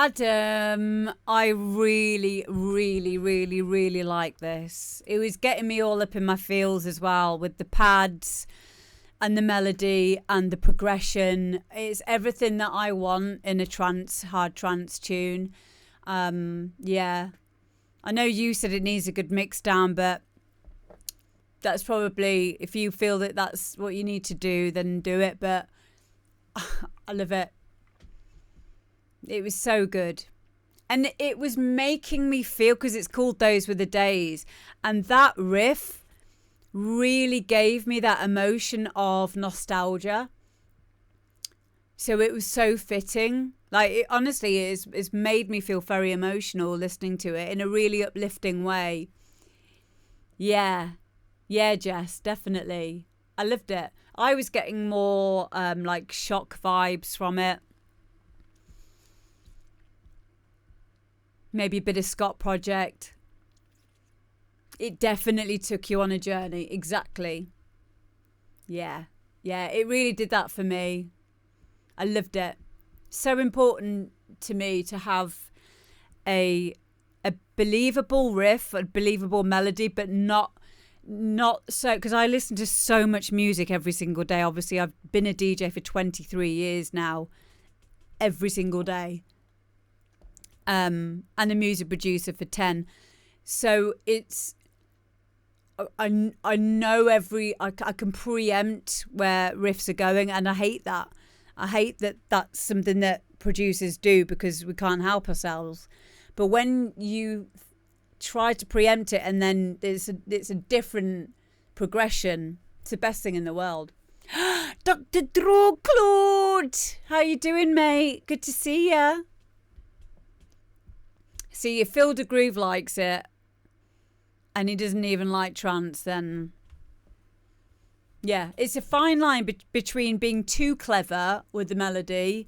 Adam, I really, really, really, really like this. It was getting me all up in my feels as well with the pads and the melody and the progression. It's everything that I want in a hard trance tune. Yeah. I know you said it needs a good mix down, but that's probably, if you feel that that's what you need to do, then do it. But I love it. It was so good. And it was making me feel, because it's called Those Were the Days. And that riff really gave me that emotion of nostalgia. So it was so fitting. Like, it, honestly, it's made me feel very emotional listening to it in a really uplifting way. Yeah. Yeah, Jess, definitely. I loved it. I was getting more like shock vibes from it. Maybe a bit of Scott Project. It definitely took you on a journey. Exactly. Yeah. Yeah, it really did that for me. I loved it. So important to me to have a believable riff, a believable melody, but not so, because I listen to so much music every single day. Obviously, I've been a DJ for 23 years now, every single day. And a music producer for 10. So it's, I know I can preempt where riffs are going, and I hate that. I hate that that's something that producers do because we can't help ourselves. But when you try to preempt it and then it's a different progression, it's the best thing in the world. Dr. Drew Claude, how you doing, mate? Good to see ya. See, if Phil de Groove likes it and he doesn't even like trance, then yeah, it's a fine line between being too clever with the melody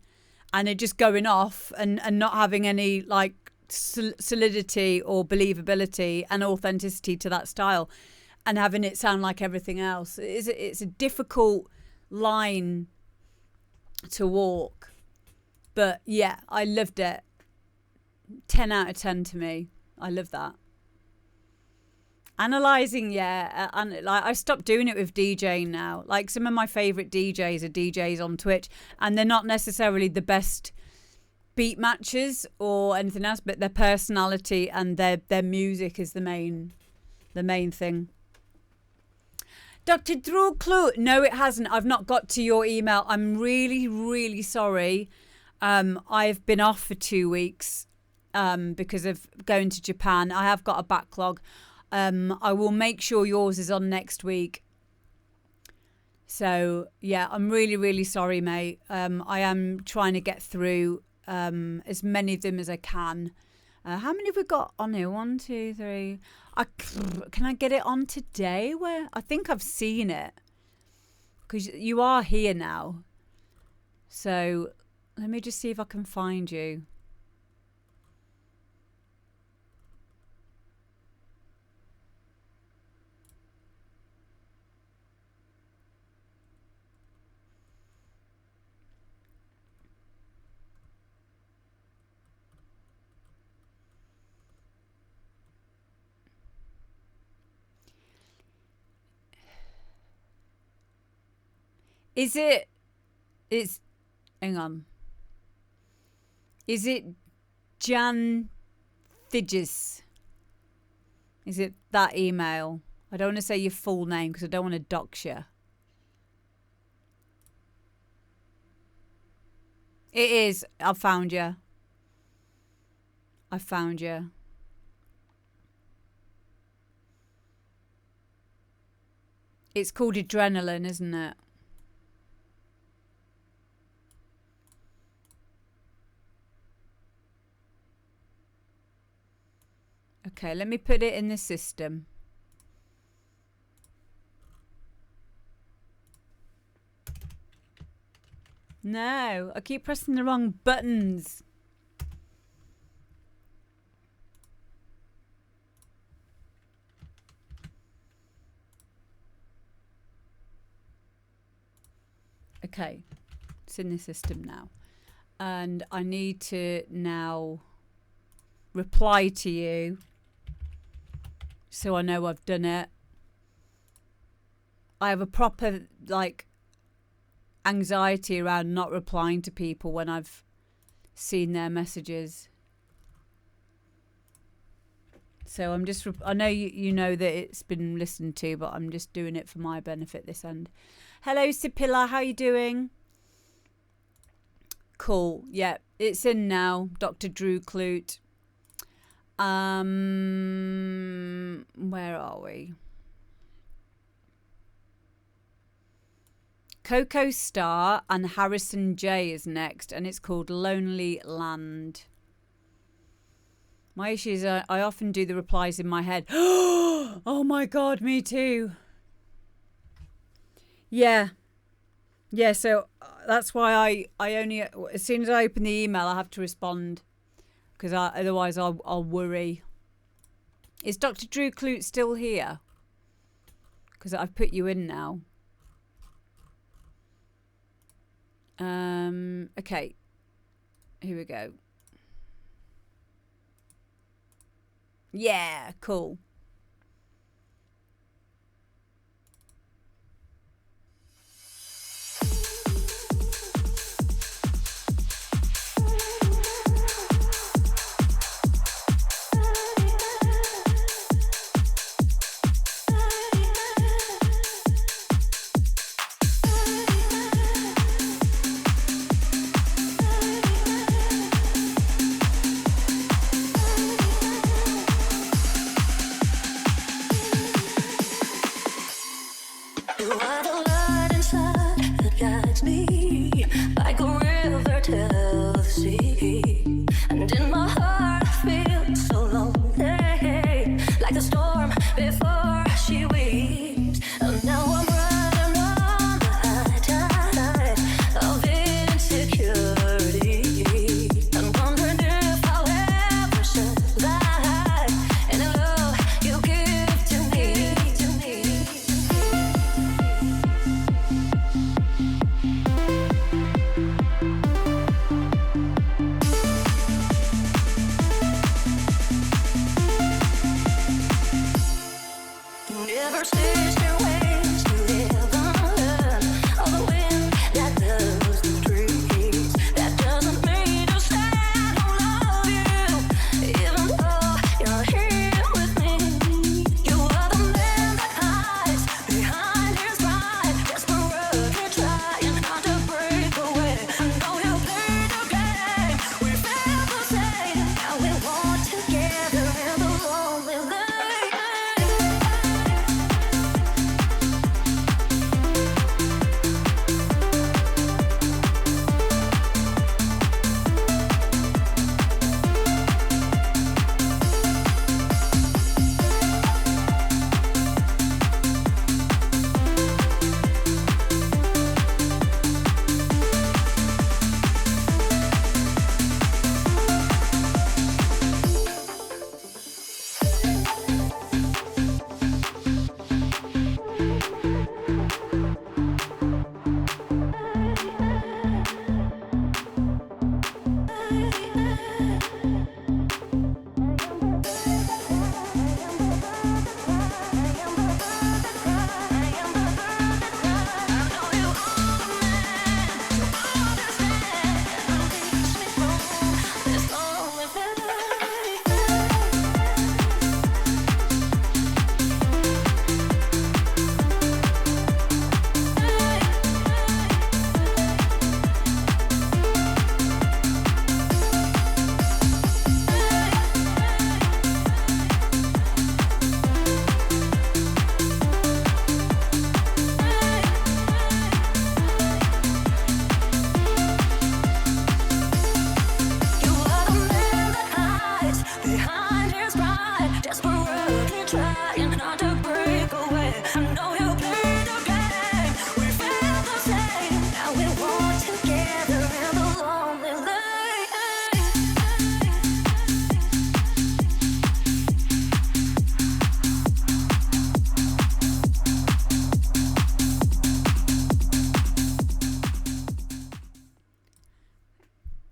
and it just going off and not having any like solidity or believability and authenticity to that style, and having it sound like everything else. It's a difficult line to walk. But yeah, I loved it. 10 out of 10 to me. I love that. Analysing, yeah. And like, I stopped doing it with DJing now. Like, some of my favourite DJs are DJs on Twitch, and they're not necessarily the best beat matches or anything else, but their personality and their music is the main thing. Dr. Drew Clue, no, it hasn't. I've not got to your email. I'm really, really sorry. I've been off for 2 weeks because of going to Japan. I have got a backlog. I will make sure yours is on next week. So yeah, I'm really, really sorry, mate. I am trying to get through as many of them as I can. How many have we got on here? 1, 2, 3. Can I get it on today? Where I think I've seen it, because you are here now. So let me just see if I can find you. Hang on. Is it Jan Thigis? Is it that email? I don't want to say your full name because I don't want to dox you. It is. I found you. It's called Adrenaline, isn't it? Okay, let me put it in the system. No, I keep pressing the wrong buttons. Okay, it's in the system now. And I need to now reply to you so I know I've done it. I have a proper anxiety around not replying to people when I've seen their messages. So I'm just, I know you know that it's been listened to, but I'm just doing it for my benefit this end. Hello, Sipilla, how you doing? Cool, yeah, it's in now, Dr. Drew Clute. Where are we? Coco Star and Harrison J is next, and it's called Lonely Land. My issue is I often do the replies in my head. Oh my God, me too. Yeah. Yeah, so that's why I only, as soon as I open the email, I have to respond. Because otherwise I'll worry. Is Dr. Drew Clute still here? Because I've put you in now. Okay. Here we go. Yeah, cool.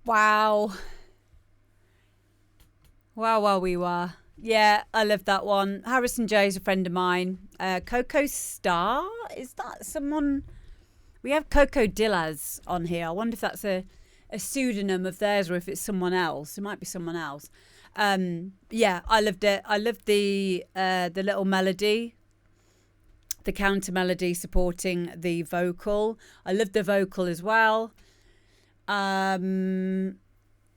Wow. Wow, we were. Yeah, I love that one. Harrison J is a friend of mine. Coco Star, is that someone? We have Coco Dillaz on here. I wonder if that's a pseudonym of theirs or if it's someone else. It might be someone else. Yeah, I loved it. I loved the little melody, the counter melody supporting the vocal. I loved the vocal as well. And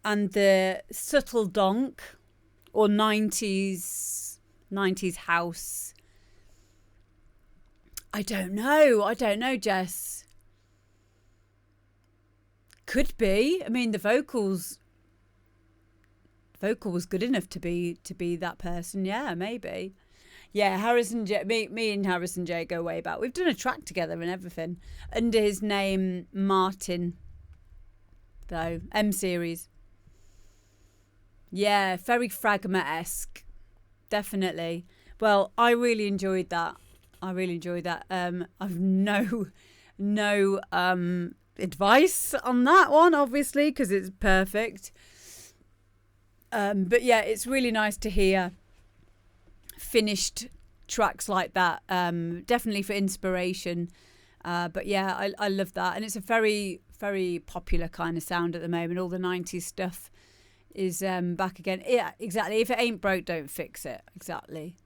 the subtle donk or 90s house. I don't know, Jess. Could be. I mean, the vocal was good enough to be that person. Yeah, maybe. Yeah, Harrison J. Me and Harrison J go way back. We've done a track together and everything under his name Martin. Though M series. Yeah, very Fragma-esque. Definitely. Well, I really enjoyed that. I've no advice on that one, obviously, because it's perfect. But yeah, it's really nice to hear finished tracks like that. Definitely for inspiration. But yeah, I love that. And it's a very, very popular kind of sound at the moment. All the 90s stuff is back again. Yeah, exactly. If it ain't broke, don't fix it. Exactly.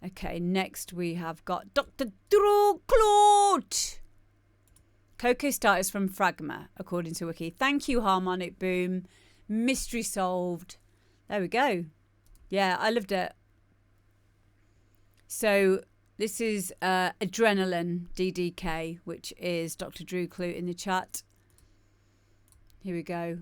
Okay, next we have got Dr. Drew Claude. Coco Star is from Fragma, according to Wiki. Thank you, Harmonic Boom. Mystery solved. There we go. Yeah, I loved it. So this is Adrenaline DDK, which is Dr. Drew Clute in the chat. Here we go.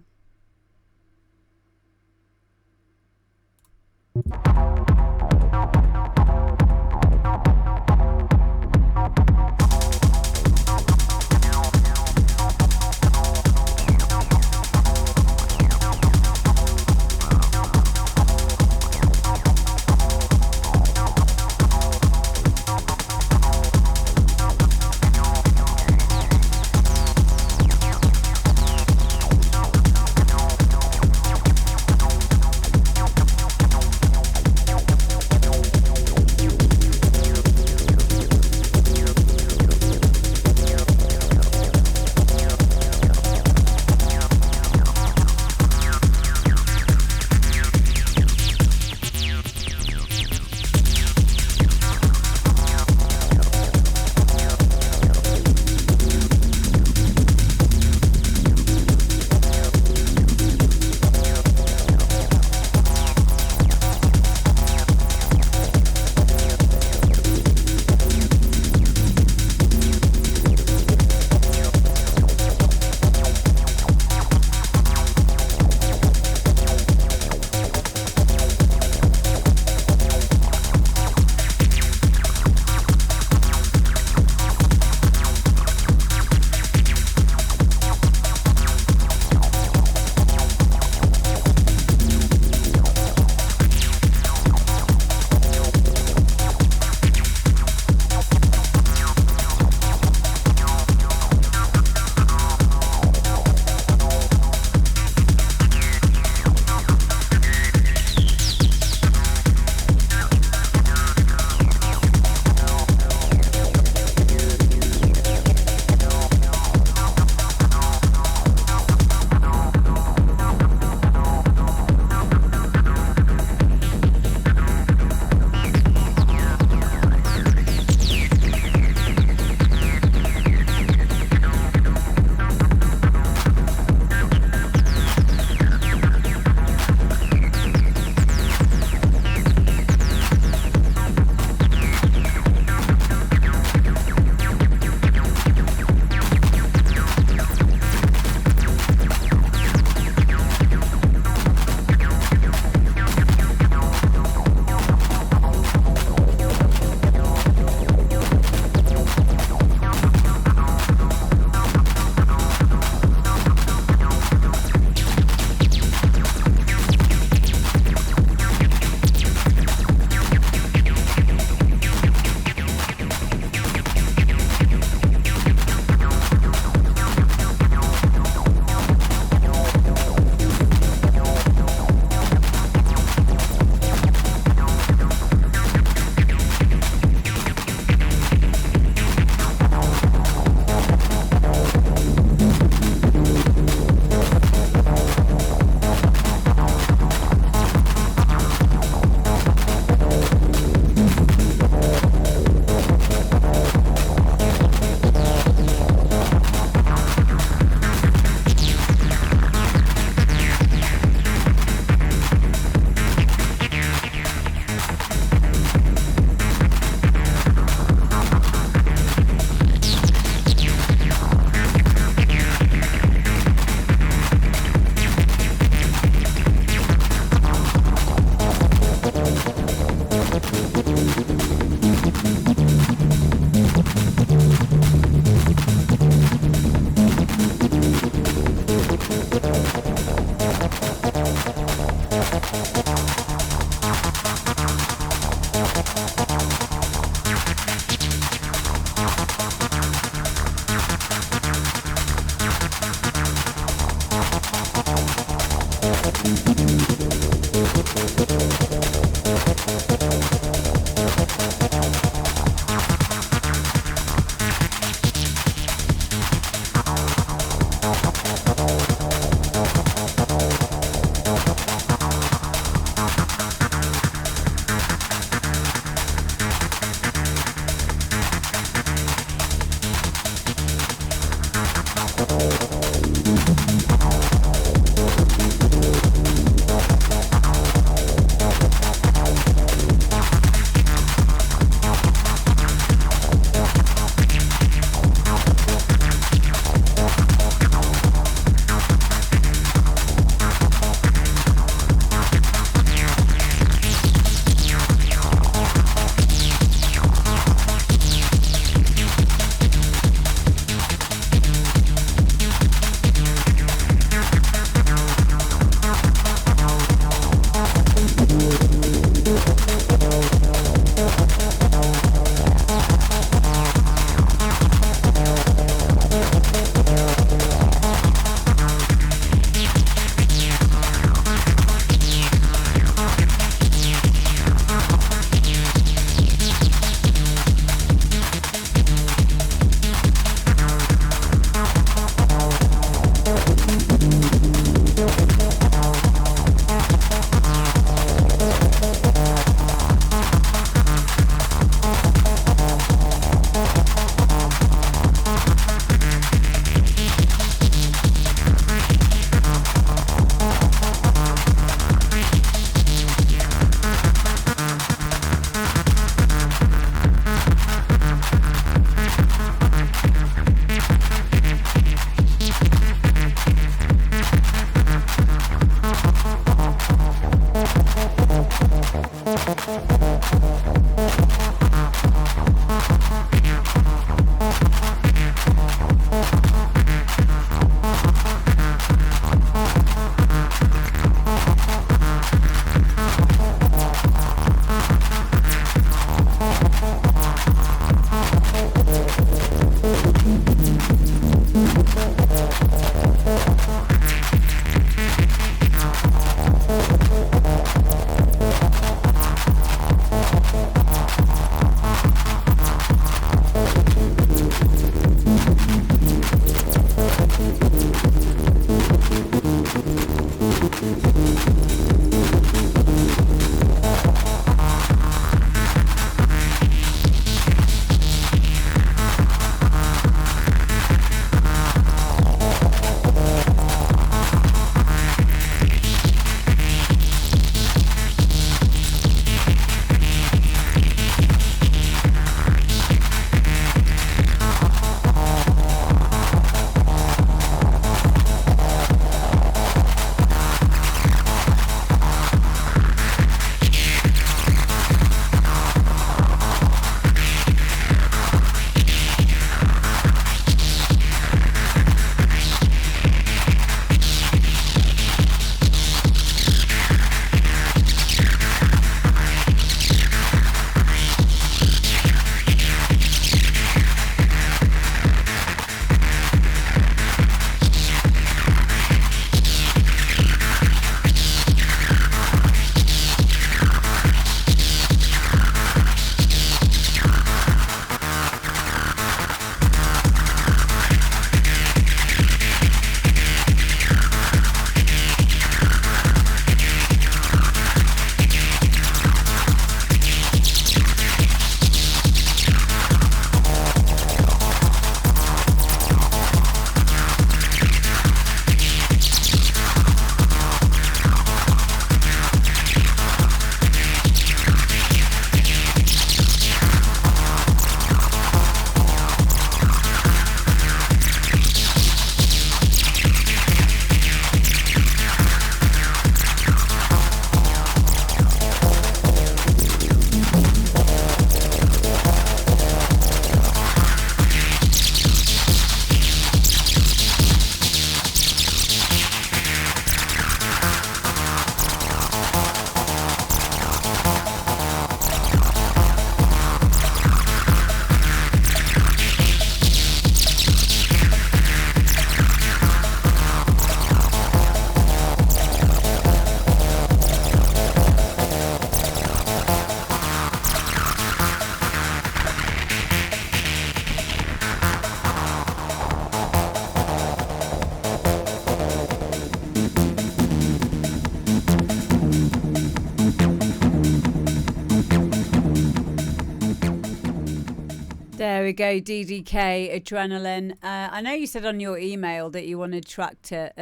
There we go, DDK, Adrenaline. I know you said on your email that you wanted chat to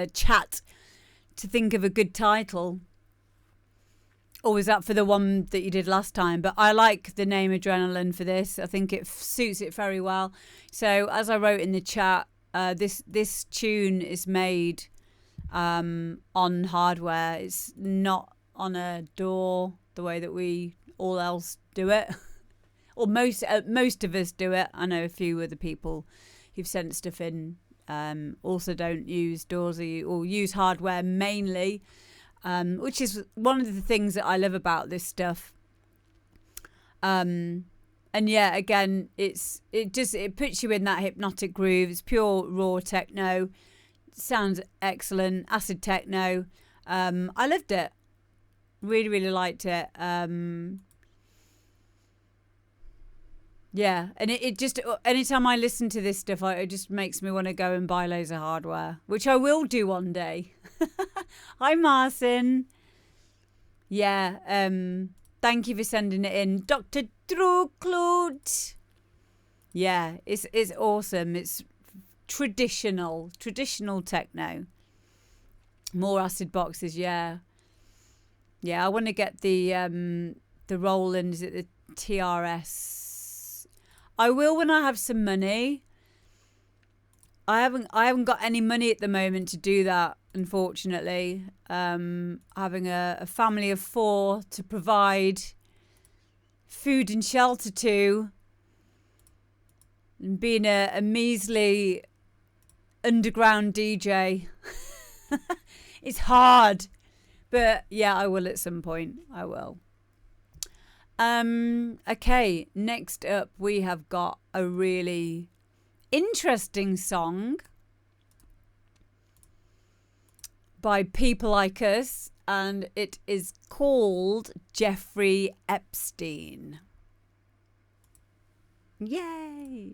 think of a good title. Or was that for the one that you did last time? But I like the name Adrenaline for this. I think it suits it very well. So as I wrote in the chat, this tune is made on hardware. It's not on a DAW the way that we all else do it. Or most of us do it. I know a few other people who've sent stuff in also don't use DAWs or use hardware mainly, which is one of the things that I love about this stuff. And yeah, again, it puts you in that hypnotic groove. It's pure raw techno. Sounds excellent. Acid techno. I loved it. Really, really liked it. Yeah, and it just, anytime I listen to this stuff, it just makes me want to go and buy loads of hardware, which I will do one day. Hi, Marcin. Yeah, thank you for sending it in. Dr. Druklud. Yeah, it's awesome. It's traditional techno. More acid boxes, yeah. Yeah, I want to get the Roland, is it the TRS? I will when I have some money. I haven't got any money at the moment to do that, unfortunately. Having a family of 4 to provide food and shelter to, and being a measly underground DJ. It's hard. But yeah, I will at some point. I will. Okay, next up we have got a really interesting song by People Like Us, and it is called Jeffrey Epstein. Yay!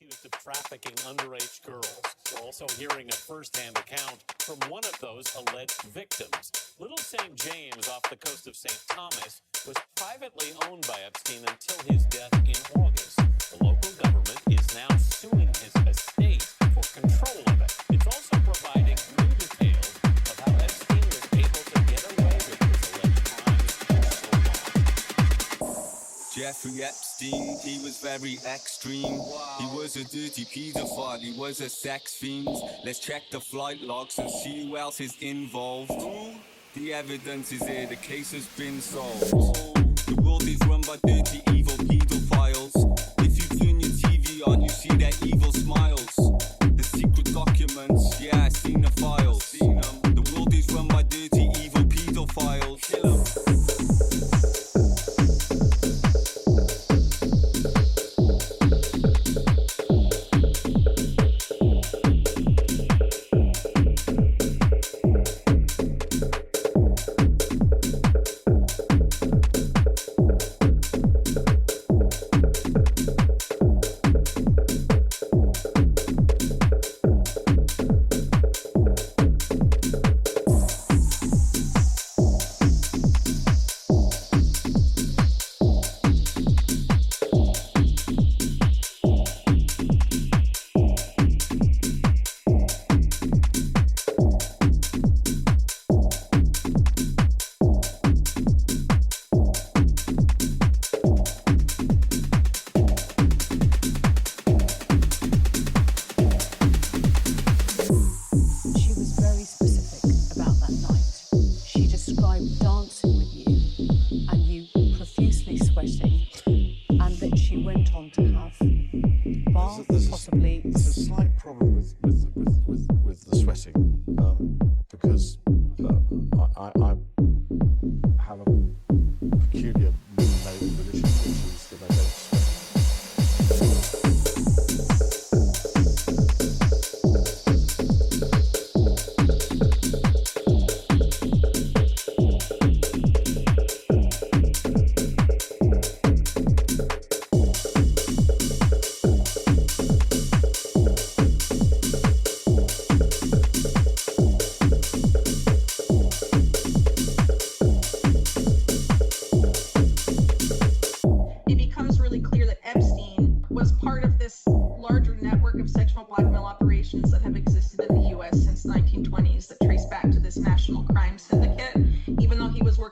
Accused of trafficking underage girls. We're also hearing a first-hand account from one of those alleged victims. Little St. James off the coast of St. Thomas was privately owned by Epstein until his death in August. The local government is now suing his estate for control of it. It's also providing new details of how Epstein was able to get away with his alleged crimes for so long. Jeffrey Epstein, he was very extreme. He was a dirty pedophile, he was a sex fiend. Let's check the flight logs and see who else is involved. The evidence is here, the case has been solved. The world is run by dirty, evil pedophiles. If you turn your TV on, you see their evil smiles. The secret documents, yeah, I seen the files. The world is run by dirty, evil pedophiles. Kill 'em.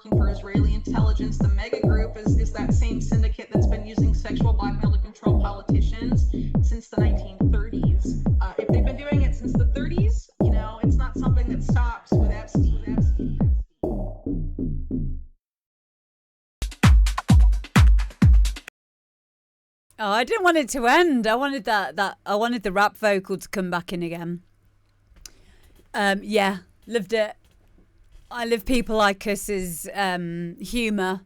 working for Israeli intelligence. The mega group is that same syndicate that's been using sexual blackmail to control politicians since the 1930s. If they've been doing it since the 30s, it's not something that stops with Epstein. Oh, I didn't want it to end. I wanted I wanted the rap vocal to come back in again. Yeah, loved it. I love people like us's humour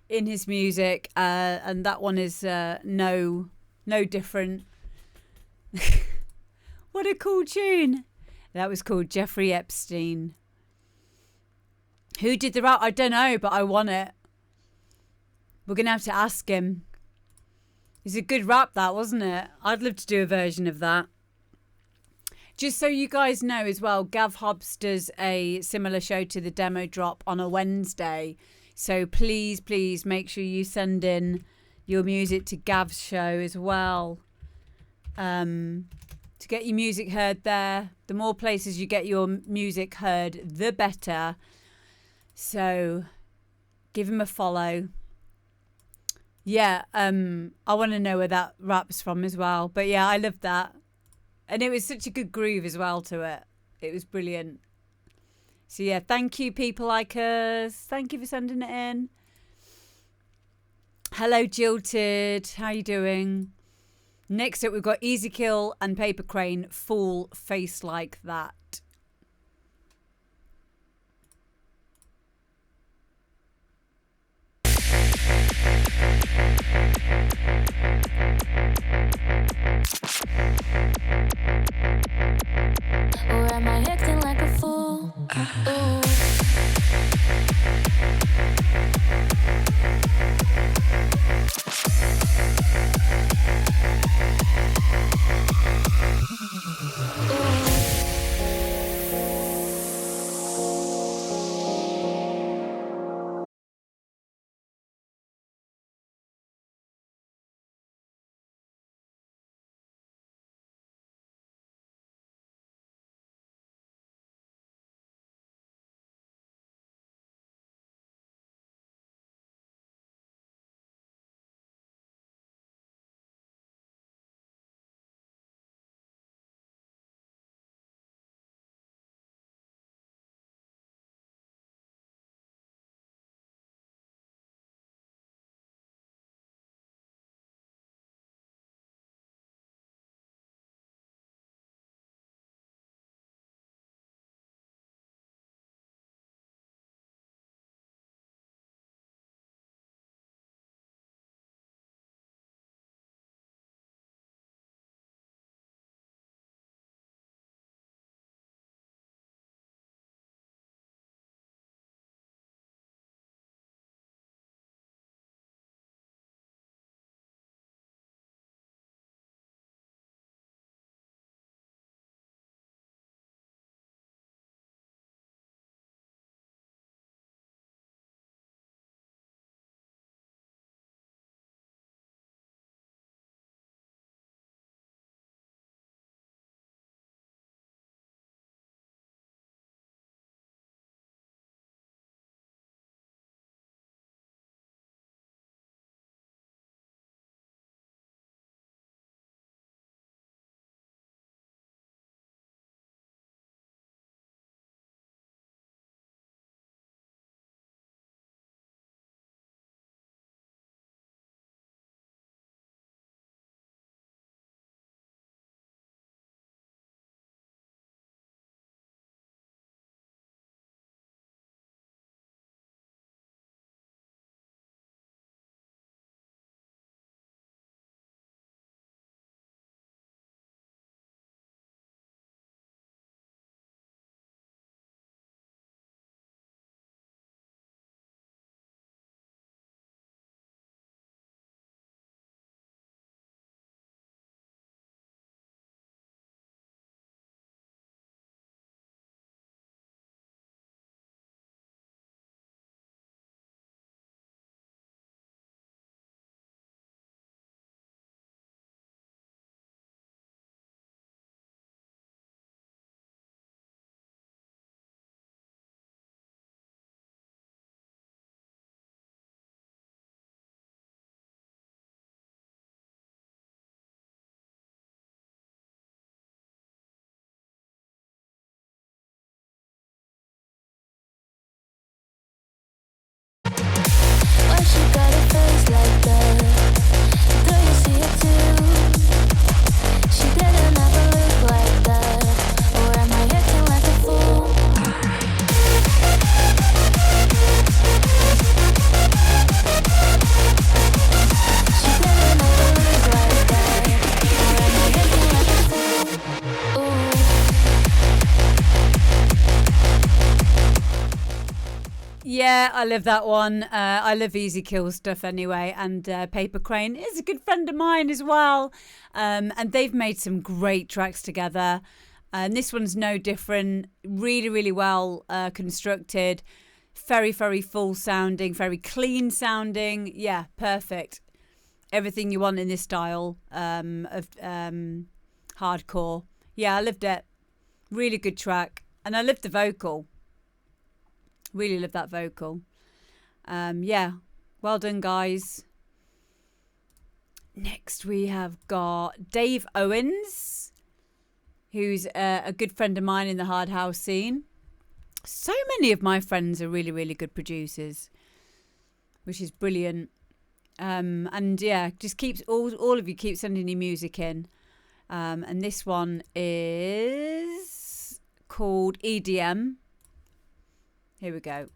in his music, and that one is no different. What a cool tune! That was called Jeffrey Epstein. Who did the rap? I don't know, but I want it. We're gonna have to ask him. It's a good rap, that, wasn't it? I'd love to do a version of that. Just so you guys know as well, Gav Hobbs does a similar show to the demo drop on a Wednesday. So please make sure you send in your music to Gav's show as well. To get your music heard there. The more places you get your music heard, the better. So give him a follow. Yeah, I want to know where that rap's from as well. But yeah, I loved that. And it was such a good groove as well to it. It was brilliant. So yeah, thank you, people like us. Thank you for sending it in. Hello, Jilted. How you doing? Next up, we've got Easy Kill and Paper Crane, Full Face Like That. Or am I acting like a fool? Yeah, I love that one. I love Easy Kill stuff anyway. And Paper Crane is a good friend of mine as well. And they've made some great tracks together. And this one's no different. Really, really well constructed. Very, very full sounding. Very clean sounding. Yeah, perfect. Everything you want in this style of hardcore. Yeah, I loved it. Really good track. And I loved the vocal. Really love that vocal. Yeah, well done, guys. Next, we have got Dave Owens, who's a good friend of mine in the hard house scene. So many of my friends are really, really good producers, which is brilliant. And yeah, just keeps all of you keep sending your music in. And this one is called EDM. Here we go.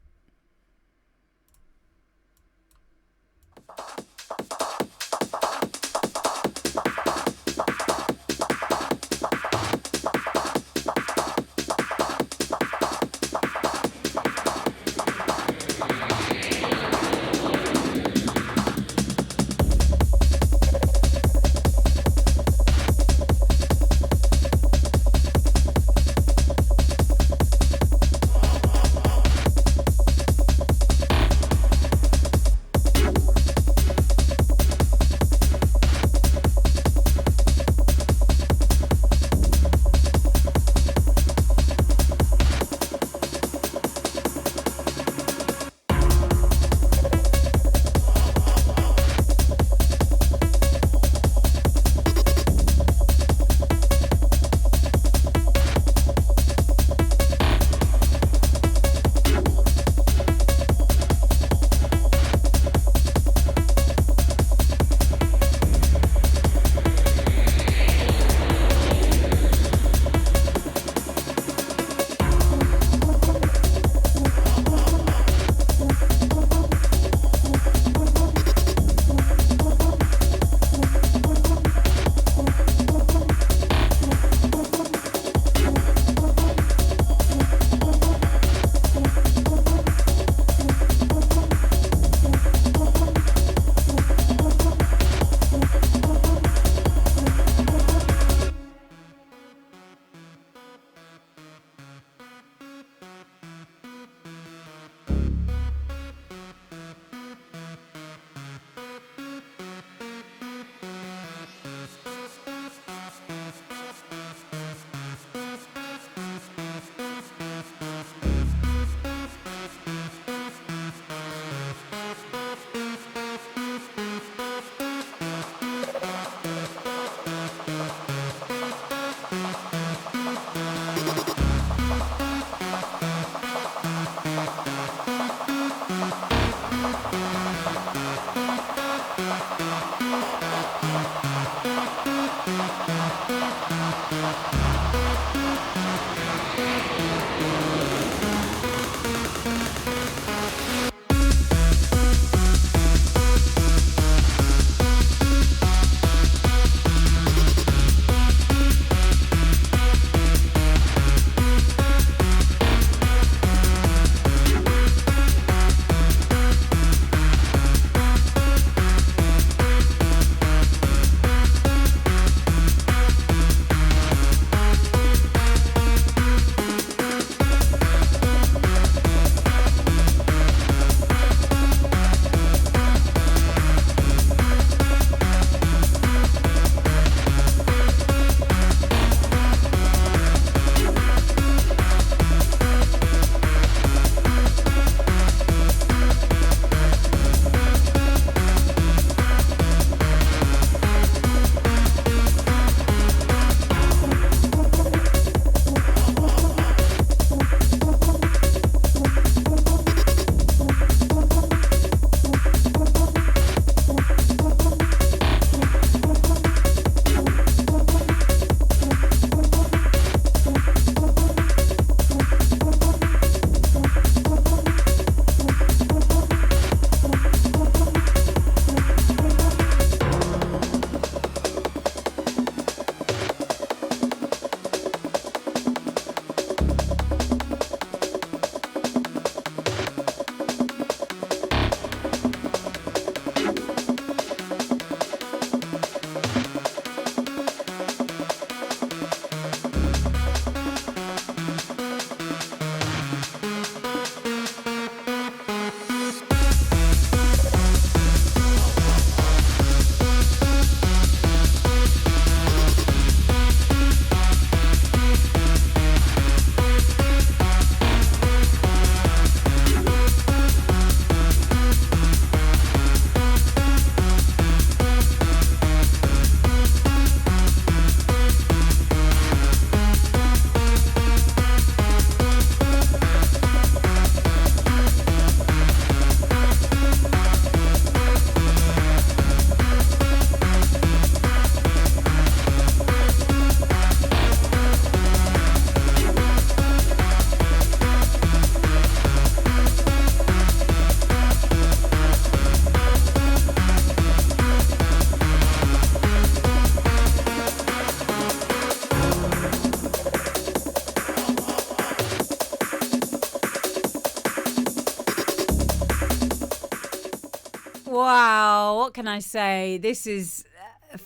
Wow, what can I say? This is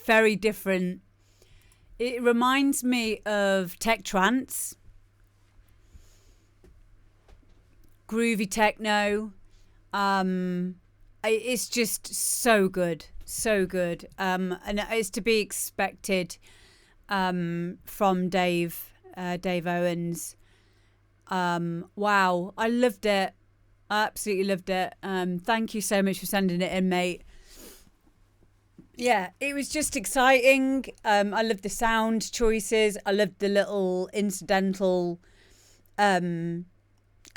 very different. It reminds me of tech trance, groovy techno. It's just so good, so good. And it's to be expected from Dave Owens. Wow, I loved it. I absolutely loved it. Thank you so much for sending it in, mate. Yeah, it was just exciting. I loved the sound choices. I loved the little incidental, kind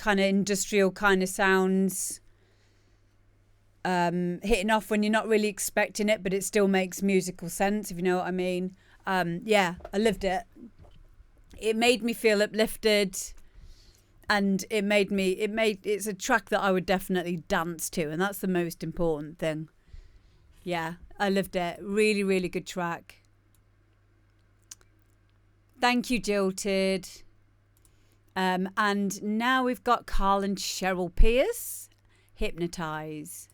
of industrial kind of sounds. Hitting off when you're not really expecting it, but it still makes musical sense, if you know what I mean. Yeah, I loved it. It made me feel uplifted. And it's a track that I would definitely dance to, and that's the most important thing. Yeah, I loved it. Really, really good track. Thank you, Jilted. And now we've got Carl and Cheryl Pierce, Hypnotize.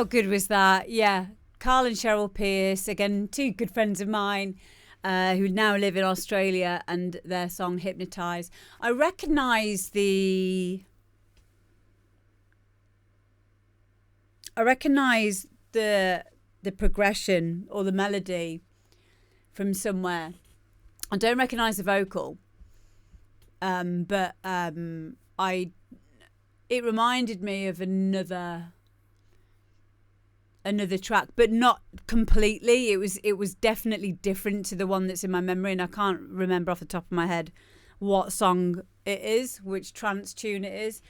How good was that? Yeah. Carl and Cheryl Pierce, again, two good friends of mine who now live in Australia, and their song Hypnotise. I recognise the progression or the melody from somewhere. I don't recognise the vocal, but it reminded me of another track, but not completely. It was definitely different to the one that's in my memory, and I can't remember off the top of my head what song it is, which trance tune it is.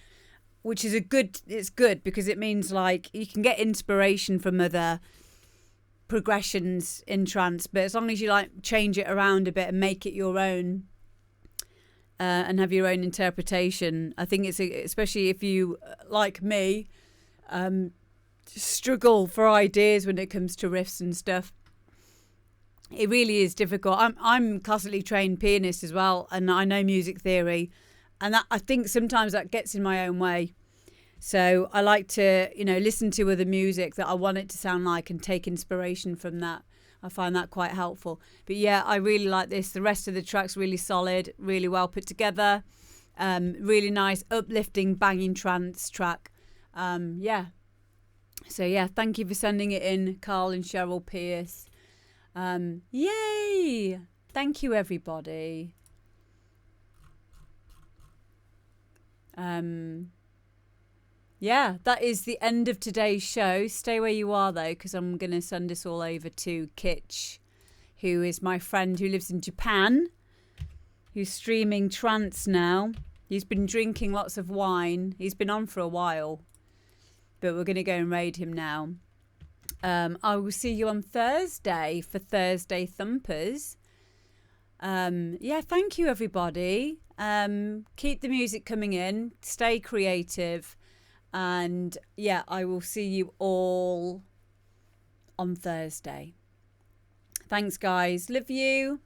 Which is it's good because it means like you can get inspiration from other progressions in trance, but as long as you like change it around a bit and make it your own and have your own interpretation, I think especially if you, like me, struggle for ideas when it comes to riffs and stuff. It really is difficult. I'm classically trained pianist as well, and I know music theory, and that, I think sometimes that gets in my own way. So I like to, listen to other music that I want it to sound like and take inspiration from that. I find that quite helpful. But yeah, I really like this. The rest of the track's really solid, really well put together. Really nice, uplifting, banging trance track. Yeah. So yeah, thank you for sending it in, Carl and Cheryl Pierce. Yay! Thank you, everybody. Yeah, that is the end of today's show. Stay where you are, though, because I'm going to send this all over to Kitch, who is my friend who lives in Japan, who's streaming trance now. He's been drinking lots of wine. He's been on for a while, but we're going to go and raid him now. I will see you on Thursday for Thursday Thumpers. Yeah, thank you, everybody. Keep the music coming in. Stay creative. And yeah, I will see you all on Thursday. Thanks, guys. Love you.